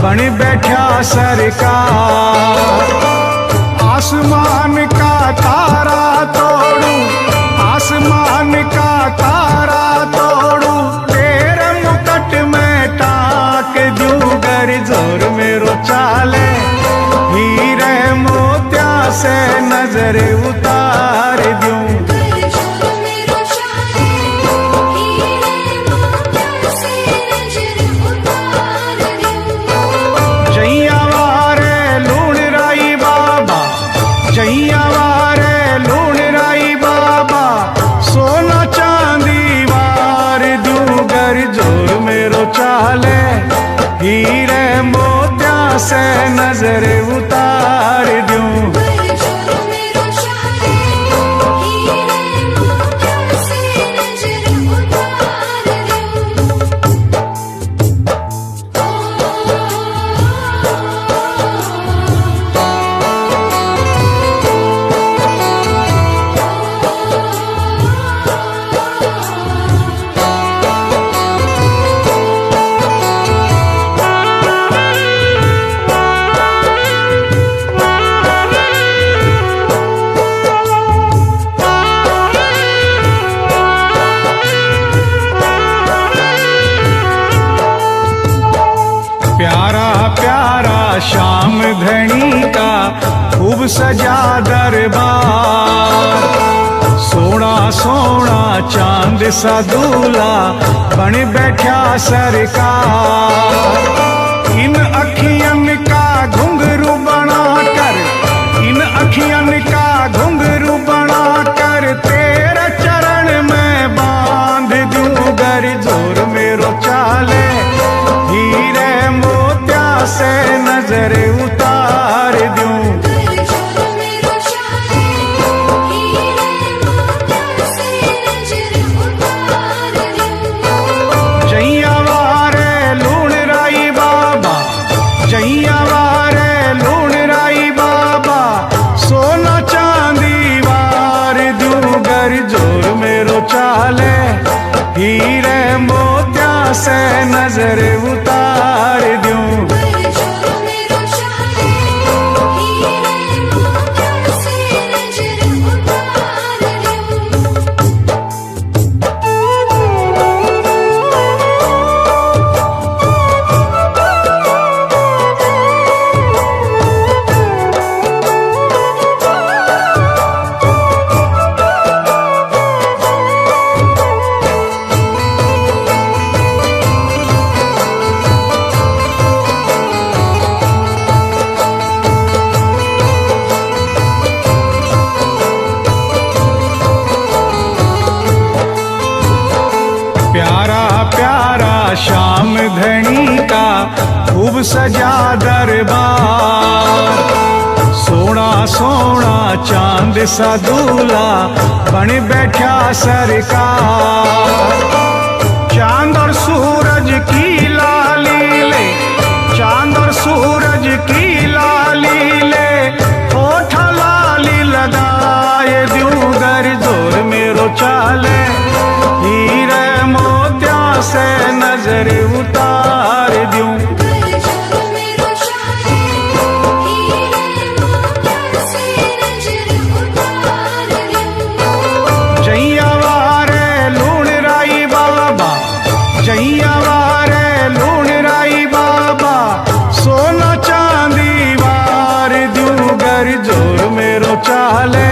बन बैठा सरकार। आसमान का तारा तोड़ू, आसमान का तारा तोड़ू, तेरे मुकुट में टाक दूं। गर जोर मेरो चाले, हीरे मोत्या से नजर उतार दूं। जैया वारे लूण राई बाबा, जैया वारे लूण राई बाबा, सोना चांदी वार दूं। गर जोर मेरो चाले, हीरे मोत्या से नजर उतार दूं। श्याम धनी का खूब सजा दरबार, सोना सोना चांद सा दूल्हा बन बैठा सरकार। इन अखियन का घुंघरू बना कर, इन अखियन का घुंघरू बना कर तेरे चरण में बांध दूं गर जोर मेरो चाले, हीरे मोत्या से नजर उतार दूं। जैया वारे लूण राई बाबा, जैया वारे लूण राई बाबा, सोना चांदी वार दूं गर जोर मेरो चाले, हीरे मोत्या से नजर उतार दूं। प्यारा प्यारा श्याम धनी का खूब सजा दरबार, सोना सोना चांद सा दूल्हा बन बैठा सरकार। चांद और सूरज की लाली ले, चांद और सूरज की लाली ले, होठ लाली लगाए दूं गर जोर मेरो चाले, हीरे मोत्या से नजर उतार दूं। जैया वारे लूण राई बाबा, जैया वारे लूण राई बाबा, सोना चांदी वार दूं गर जोर मेरो चाले,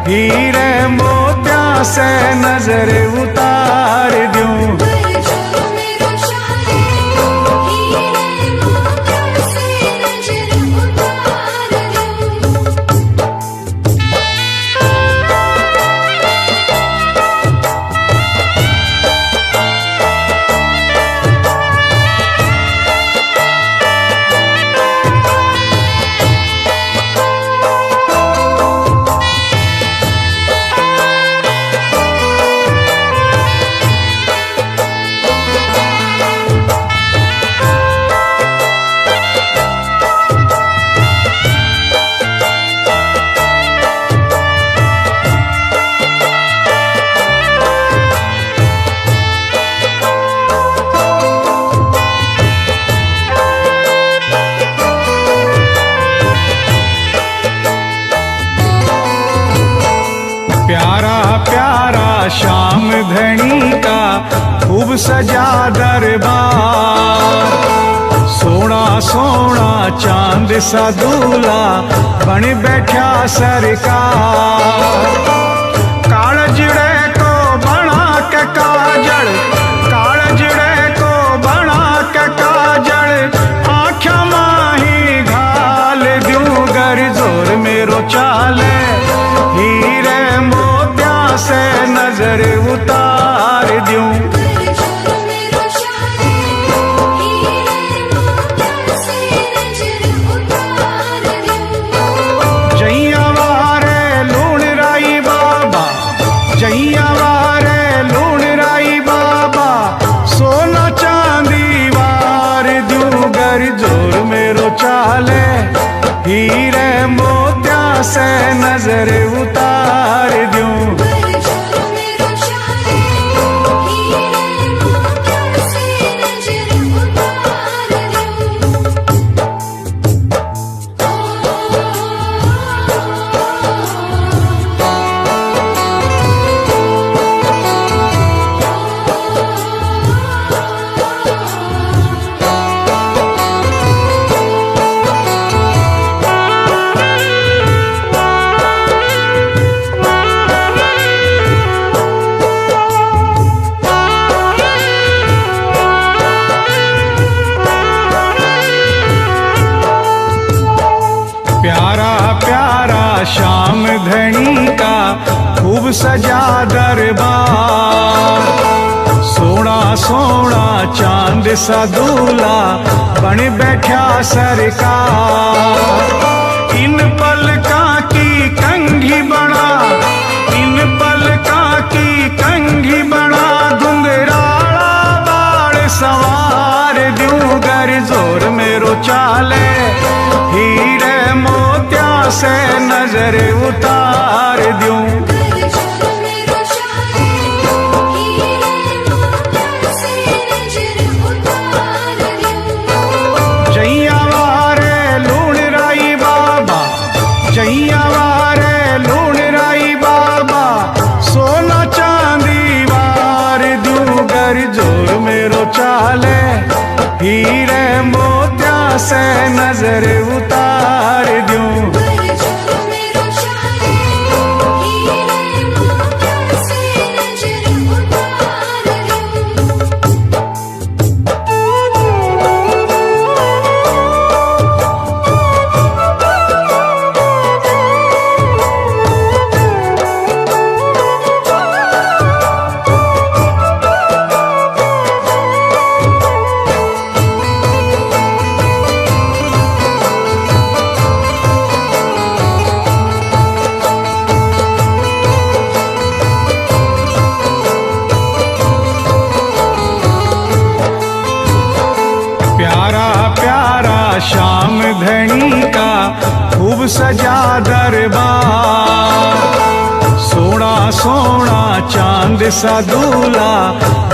हीरे मोत्या से नजर उतार दूं। प्यारा प्यारा श्याम धनी का खूब सजा दरबार, सोना सोना चांद सा दूल्हा बन बैठा सरकार। कालजड़े को बना के काजल, कालजड़े को बना के काजल, आँखों माही घाल दूं गर जोर मेरो चाले, हीरे मोत्या से नजर उतार दूं। जैया वारे लूण राई बाबा, खूब सजा दरबार। सोना सोना चांद सा दूल्हा बन बैठा सरकार। इन पलका की कंघी बना, इन पलका की कंघी बना, घुंघराला बाड़ सवार दूं गर जोर मेरो चाले। हीरे मोत्या से नजर उतार दूं। जैया वारे लूण राई बाबा, जैया वारे लूण राई बाबा, सोना चांदी वार दूं गर जोर मेरो चाले। हीरे मोत्या से नजर उतार दूं। श्याम धनी का खूब सजा दरबार। सोना सोना चांद सा दूल्हा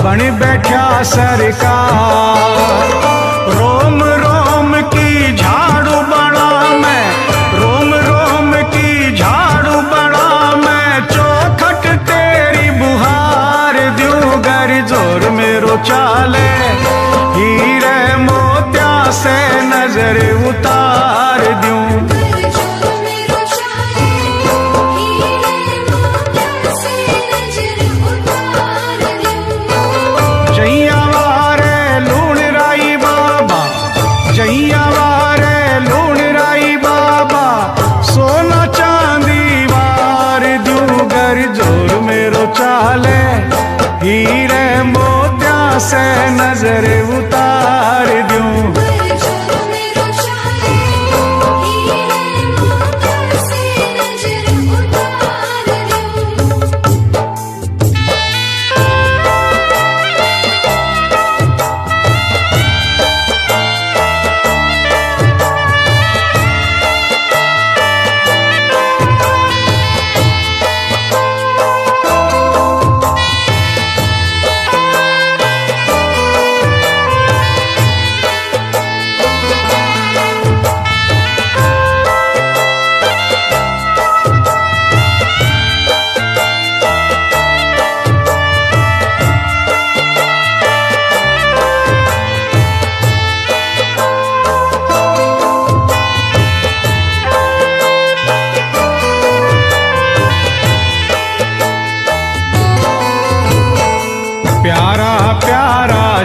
बन बैठा सरकार। रोम रोम की झाड़ू बना मैं, रोम रोम की झाड़ू बना मैं, चौखट तेरी बुहार दूं गर जोर मेरो चाले। हीरे मोत्या से नजर उतार दूं। जैया वारे लूण राई बाबा, जैया वारे लूण राई बाबा, सोना चांदी वार दूं गर जोर मेरो चाले। हीरे मोत्या से नजर उतार दूं।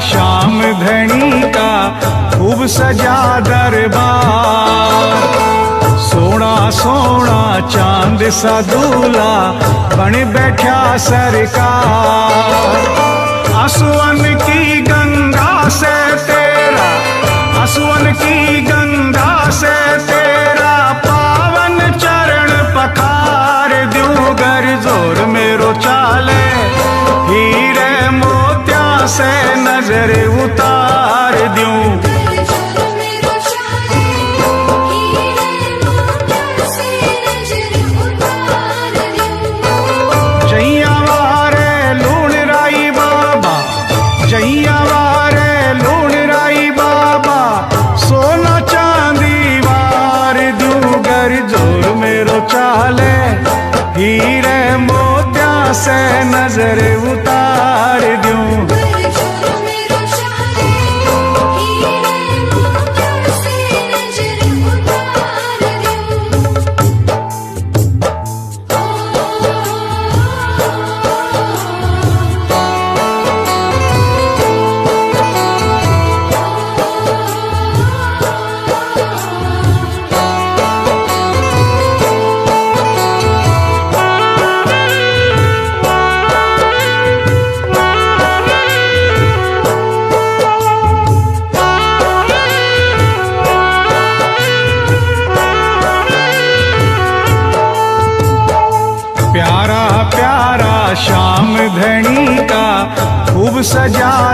श्याम धनी का खूब सजा दरबार। सोना सोना चांद सा दूल्हा बन बैठा सरकार। असुवन की गंगा से तेरा, असुवन की गंगा से तेरा, पावन चरण पखार दूं गर जोर मेरो चाले। हीरे मोत्या से नजर उतार दूं। जैया वारे लूण राई बाबा, जैया वारे लूण राई बाबा, सोना चांदी वार दूं गर जोर मेरो चाले। हीरे मोत्या से नजर उतार दूं।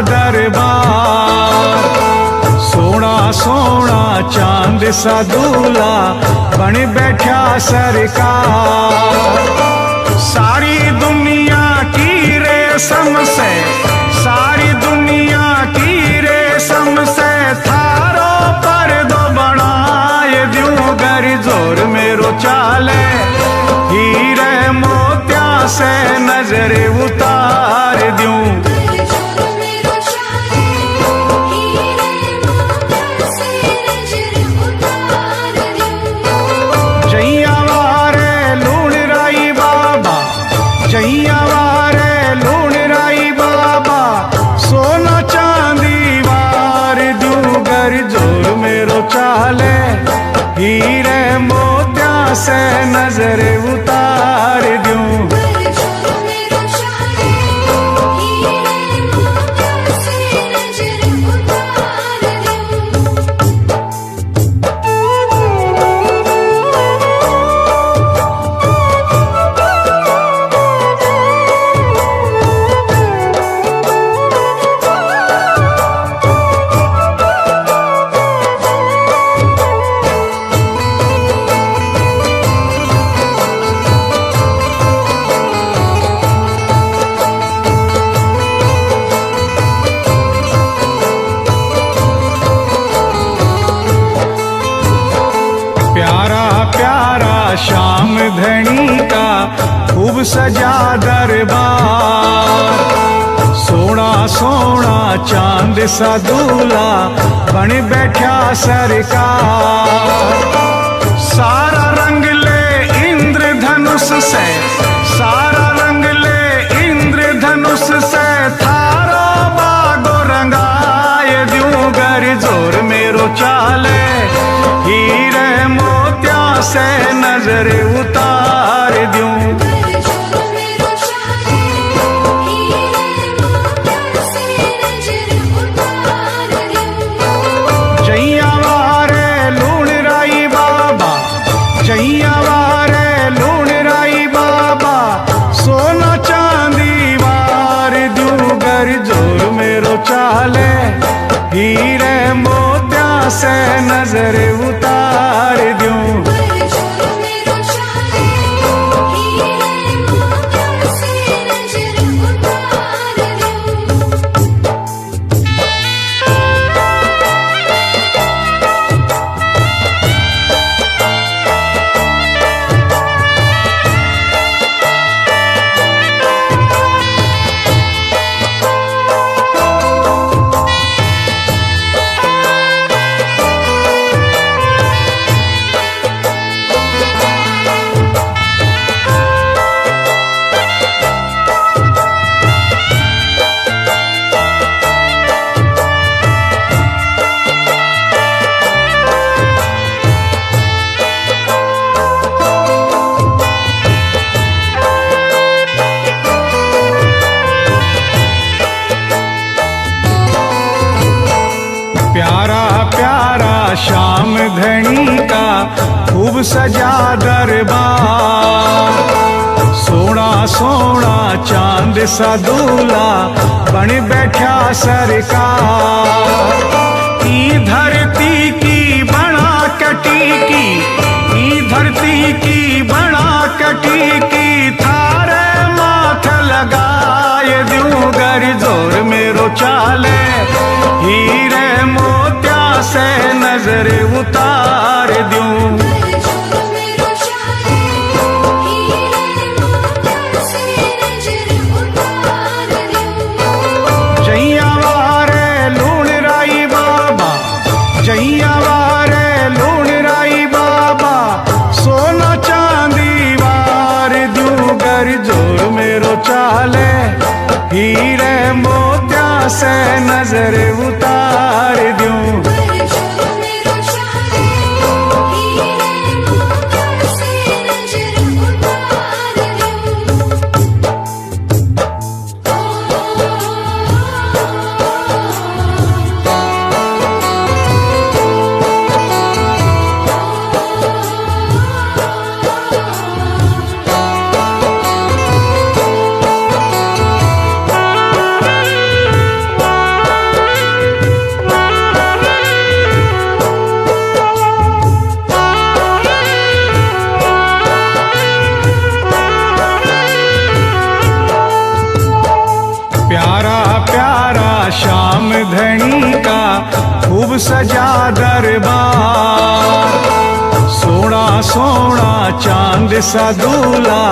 दरबार। सोना सोना चांद सा दूल्हा बन बैठा सरकार। सारी दुनिया की रेशम से, सारी दुनिया की रेशम से थारो पर दो बनाए दूं गर जोर मेरो चाले। हीरे मोतिया से नजर उतार दूं। जैया वारे लूण राई बाबा, जैया वारे लूण राई बाबा, सोना चांदी वार दूं गर जोर मेरो चाले। हीरे मोतिया से नजर उतार दूं। श्याम धनी का खूब सजा दरबार। सोना सोना चांद सा दूल्हा बन बैठा सरकार। सारा रंग ले इंद्रधनुष से, सारा रंग ले इंद्रधनुष से, थारो बागो रंगाए दूं गर जोर मेरो चाले। हीरे मोतिया से नजर उतार दूं। जैया वारे लूण राई बाबा, जैया वारे लूण राई बाबा, सोना चांदी वार दूं गर जोर मेरो चाले। हीरे मोतिया से नजर उतार दूं। श्याम धनी का खूब सजा दरबार। सोना सोना चांद सा दूल्हा बन बैठा सरकार। ई धरती की बना कटी की, ई धरती की बना कटी की, थारे माथे लगाए दूं गर जोर मेरो चाले। हीरे मोतिया से नजर उतार दूं। जैया वारे लूण राई बाबा, जैया वारे लूण राई बाबा, सोना चांदी वार दूं गर जोर मेरो चाले। हीरे मोतिया से नजर उतार दूं। खूब सजा दरबार। सोना सोना चांद सा दूल्हा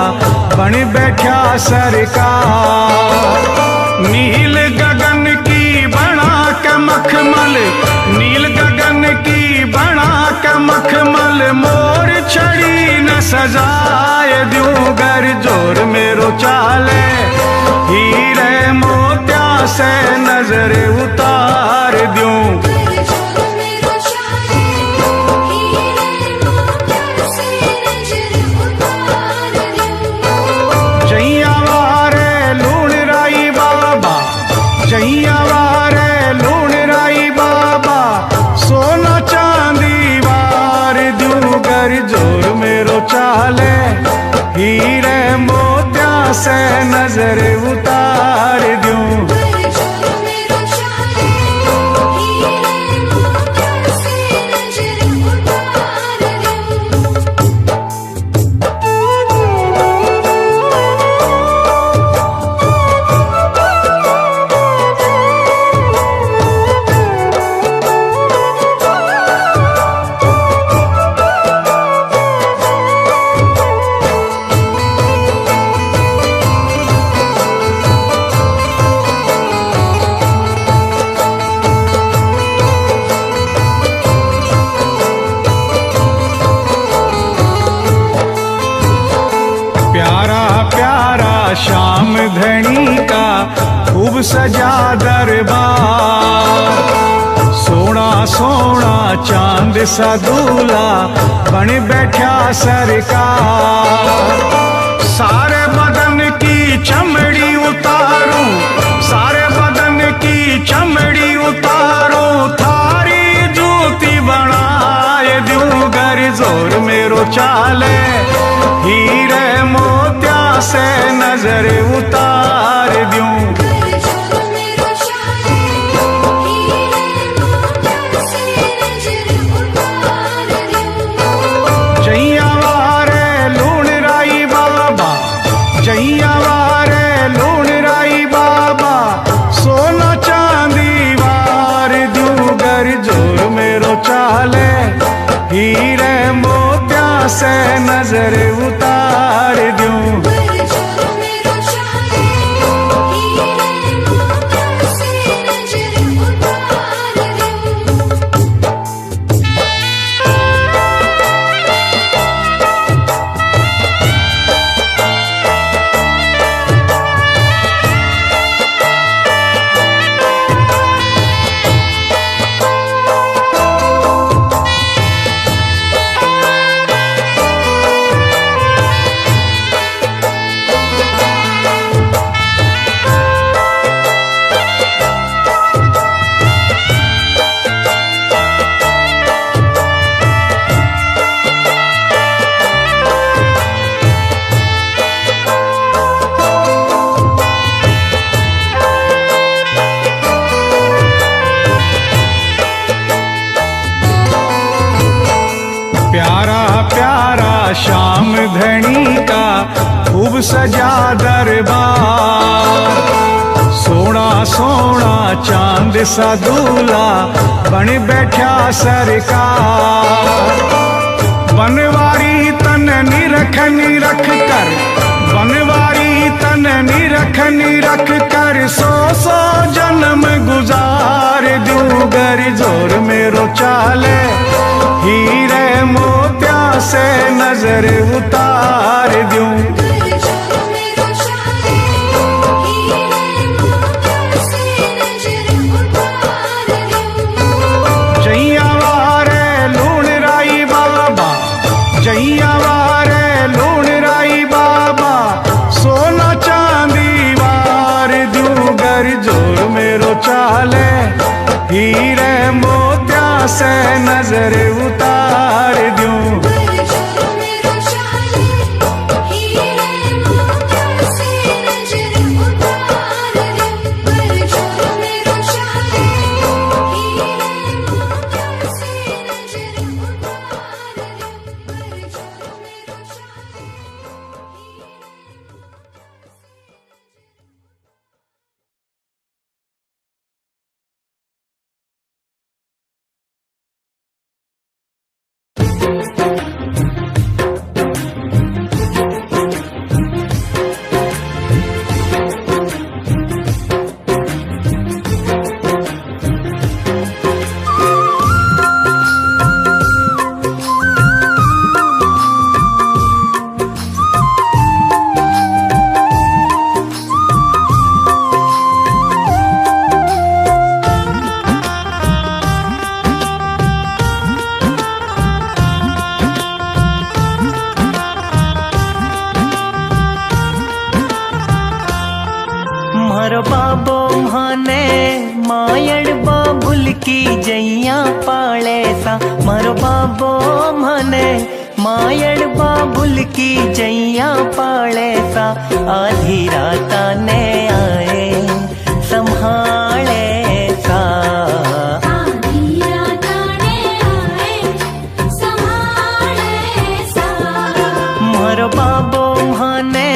बन बैठा सरकार। नील गगन की बना के मखमल, नील गगन की बना के मखमल, मोर छड़ी न सजाए दूं गर जोर मेरो चाले। हीरे मोत्या से नजर उतार दूं। जैया वारे लूण राई बाबा, जैया वारे लूण राई बाबा, सोना चांदी वार दूं गर जोर मेरो चाले। हीरे मोत्या से नजर उतार दूं। श्याम धनी का खूब सजा दरबार। सोना सोना चांद सा दूल्हा बन बैठा सरकार। सारे बदन की चमड़ी उतारूं, सारे बदन की चमड़ी उतारूं, थारी जूती बनाए दूं गर जोर मेरो चाले। हीरे मोत्या से नजर उतार दूं। जैया वारे लूण राई बाबा, जैया वारे लूण राई बाबा, सोना चांदी वार दूं गर जोर मेरो चाले। हीरे मोत्या से नजर उतार दूं। प्यारा प्यारा श्याम धनी का खूब सजा दरबार। सोना सोना चांद सा दूल्हा बन बैठा सरकार। बनवारी तन निरख निरख कर, बनवारी तन निरख निरख कर, 100 जन्म गुजार दूं गर जोर मेरो चाले। हीरे मोत्या से नजर उतार दूं। जैया वारे लूण राई बाबा, जैया वारे लूण राई बाबा, सोना चांदी वार दूं गर जोर मेरो चाले। हीरे मोत्या से नजर उतार दूं। मारो बाबो माने मायड़ बाबुल की जैया पाले सा। मारो बाबो माने मायड़ बाबुल की जैया पाले सा। आधी रात ने आए संभाले सा। आधी रात ने आए संभाले सा। मारो बाबो माने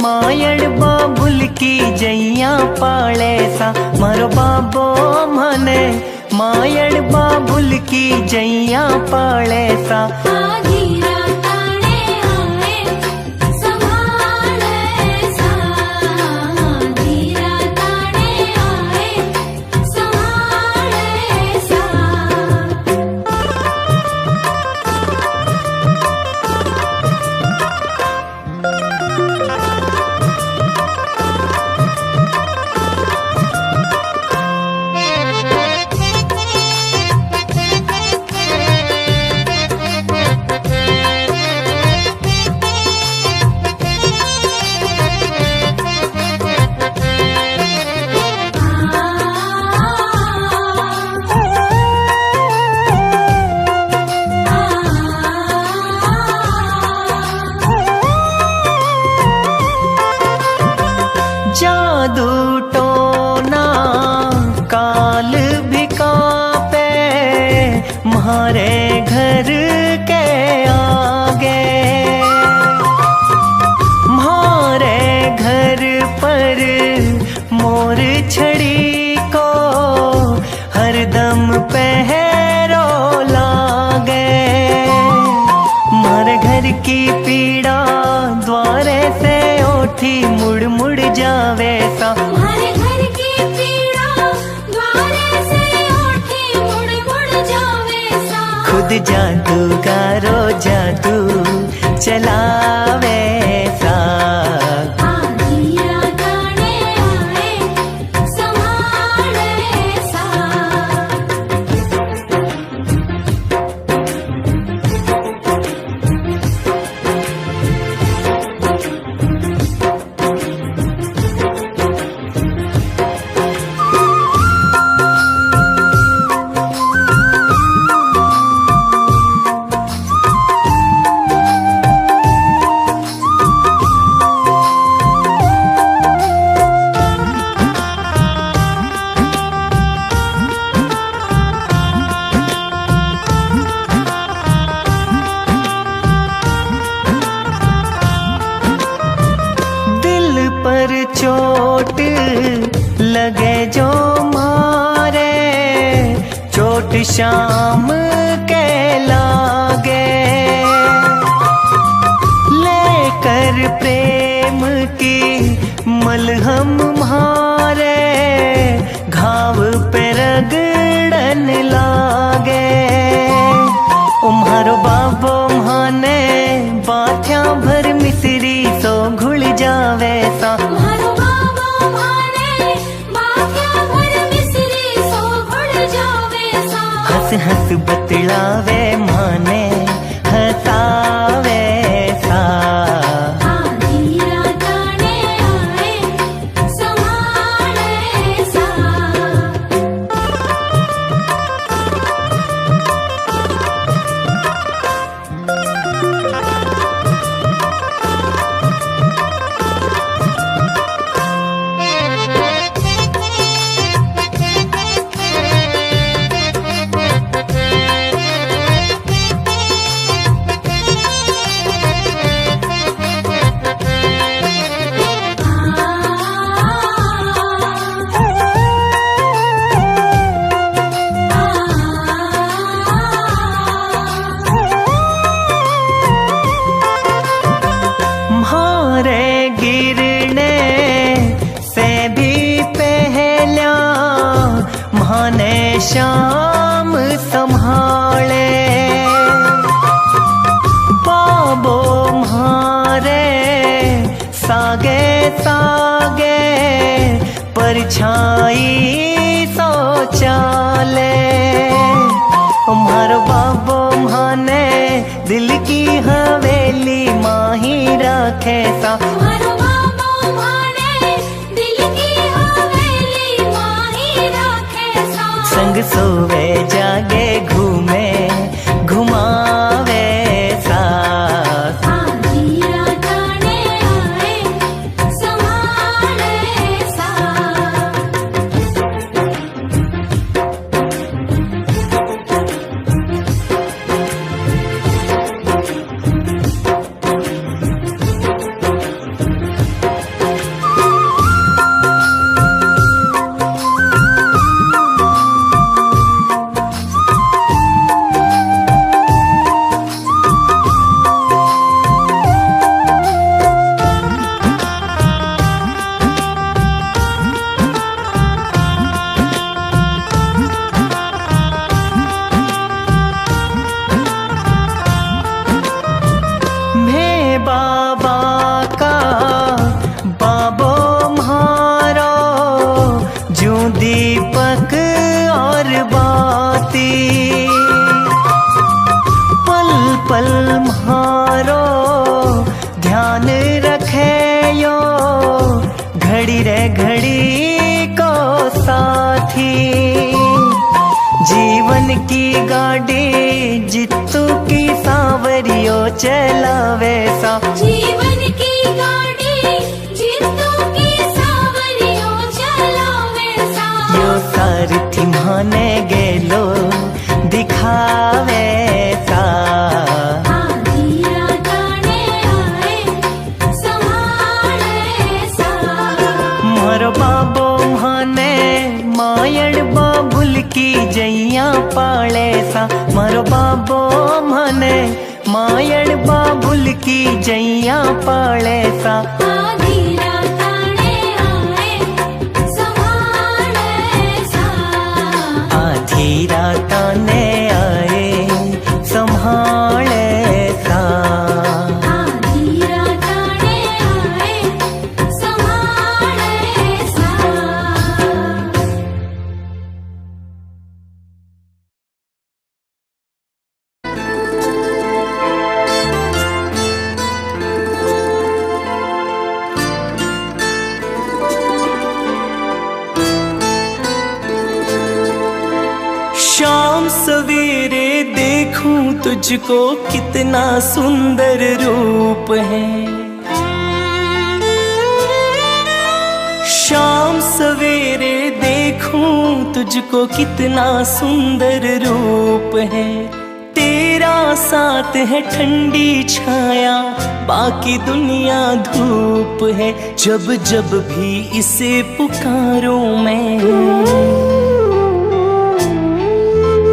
मायड़ बाबुल की जैया पाले सा। मारो बाबो माने मायड़ बाबुल की जैया पाले सा। आधी रात ने आए संभाले सा। आधी रात ने आए संभाले सा। जादू टोना काल भी कांपे म्हारे घर के आगे। म्हारे घर पर मोर छड़ी को हरदम पहरो लागे। म्हारे घर की पीड़ा द्वारे से उठी मुड़ मुड़ जावे सा। तुम्हारे घर की पीड़ा द्वारे से उठी मुड़ मुड़ जावे सा। खुद जादूगारो जादू चलावे सा। आधी रात ने आए संभाले सा। दिल पर चोट लगे जो मारे चोट शाम के लागे। लेकर प्रेम की मलहम मारे घाव पे रगड़न लागे। उम्हारो बाबो माने बाथ्या भर मिसरी सो घुल जावे सा। तुम्हारो बाबो माने बाकिया भर मिसरी सो घुल जावे सा। हंस हंस बतलावे माने हंसावे सा। आधी रात ने आए संभाले सा। माने श्याम संभाले, बाबो म्हारे सागे सागे परछाई सो चाले। मारो बाबो म्हाने दिल की हवेली माही रखे सा, मारो बाबो म्हाने दिल की हवेली माही रखे सा। संग सोवे जागे घूमे घुमावे सा, आधी राताने आए संभाले सा। बाबा का बाबो म्हारो जूं दीपक और बाती, पल पल म्हारो ध्यान रखे यो घड़ी रे घड़ी को साथी। जीवन की गाड़ी जित्तू की सांवरियो चलावे सा, जीवन की गाड़ी जित्तू की सांवरियो चलावे सा। यो सारथी माने गेलो दिखावे सा, आधी राताने आए संभाले सा। मारो बाबो माने मायण बाबुल की जैया पाले सा, मारो बाबो माने मायण बाबुल की जैया पाले सा। आधी राताने आए संभाले सा। आधी राताने आए संभाले सा, आधी राताने आए संभाले सा। शाम सवेरे देखूं तुझको कितना सुंदर रूप है, शाम सवेरे देखूं तुझको कितना सुंदर रूप है। तेरा साथ है ठंडी छाया बाकी दुनिया धूप है, जब जब भी इसे पुकारूं मैं,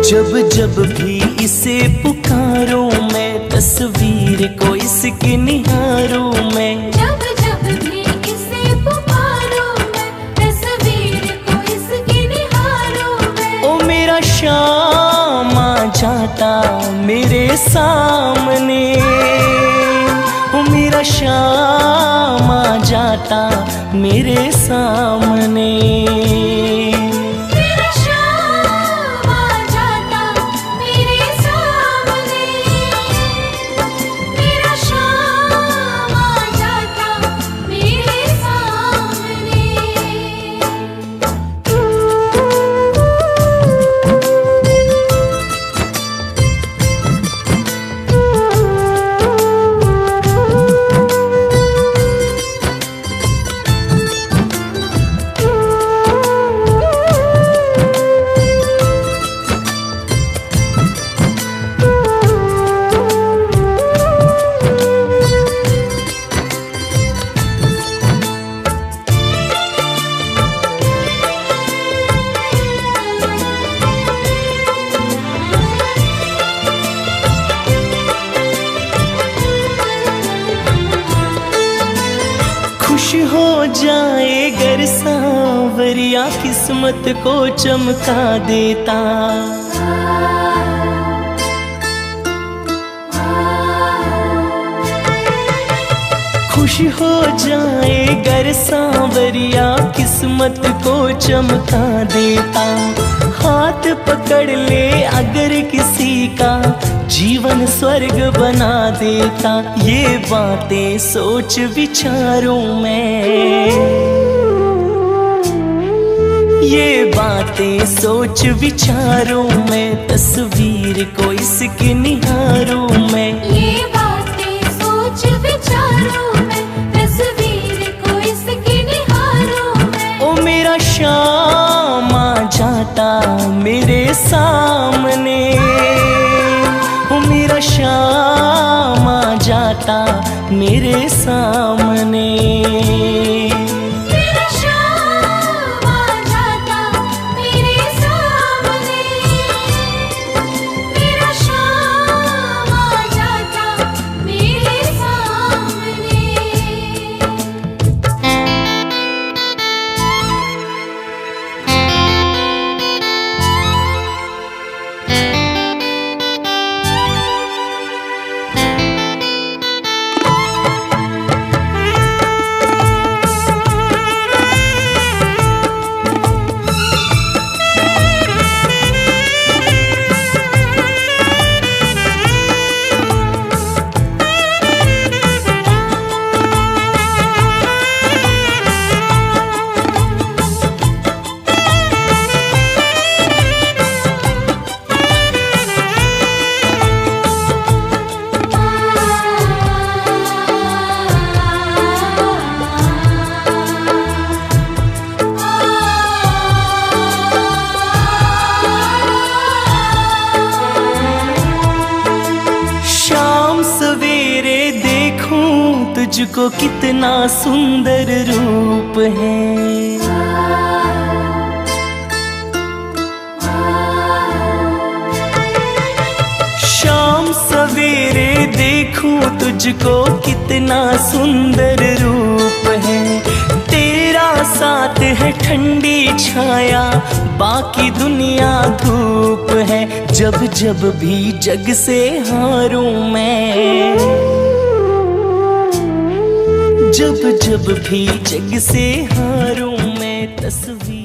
जब जब भी इसे पुकारूं मैं, तस्वीर को इसकी निहारूं मैं। जब जब भी इसे पुकारूं मैं, तस्वीर को इसकी निहारूं मैं। ओ मेरा श्याम आ जाता मेरे सामने, ओ मेरा श्याम आ जाता मेरे सामने। खुश हो जाए गर सांवरिया किस्मत को चमका देता। खुश हो जाए गर सांवरिया किस्मत को चमका देता। हाथ पकड़ ले अगर किसी का जीवन स्वर्ग बना देता। ये बातें सोच विचारों में, ये बातें सोच विचारों में, तस्वीर को इसकी निहारों में। ये बातें सोच विचारों में, तस्वीर को इसकी निहारों में। ओ मेरा शाम आ जाता मेरे सामने, ओ मेरा शाम आ जाता मेरे सामने। मेरा शाम आ जाता मेरे सामने, मेरा शाम आ जाता मेरे सामने। तुझको कितना सुंदर रूप है। शाम सवेरे देखूं तुझको कितना सुंदर रूप है। तेरा साथ है ठंडी छाया, बाकी दुनिया धूप है। जब जब भी जग से हारूं मैं, जब जब भी जग से हारूं मैं, तस्वीर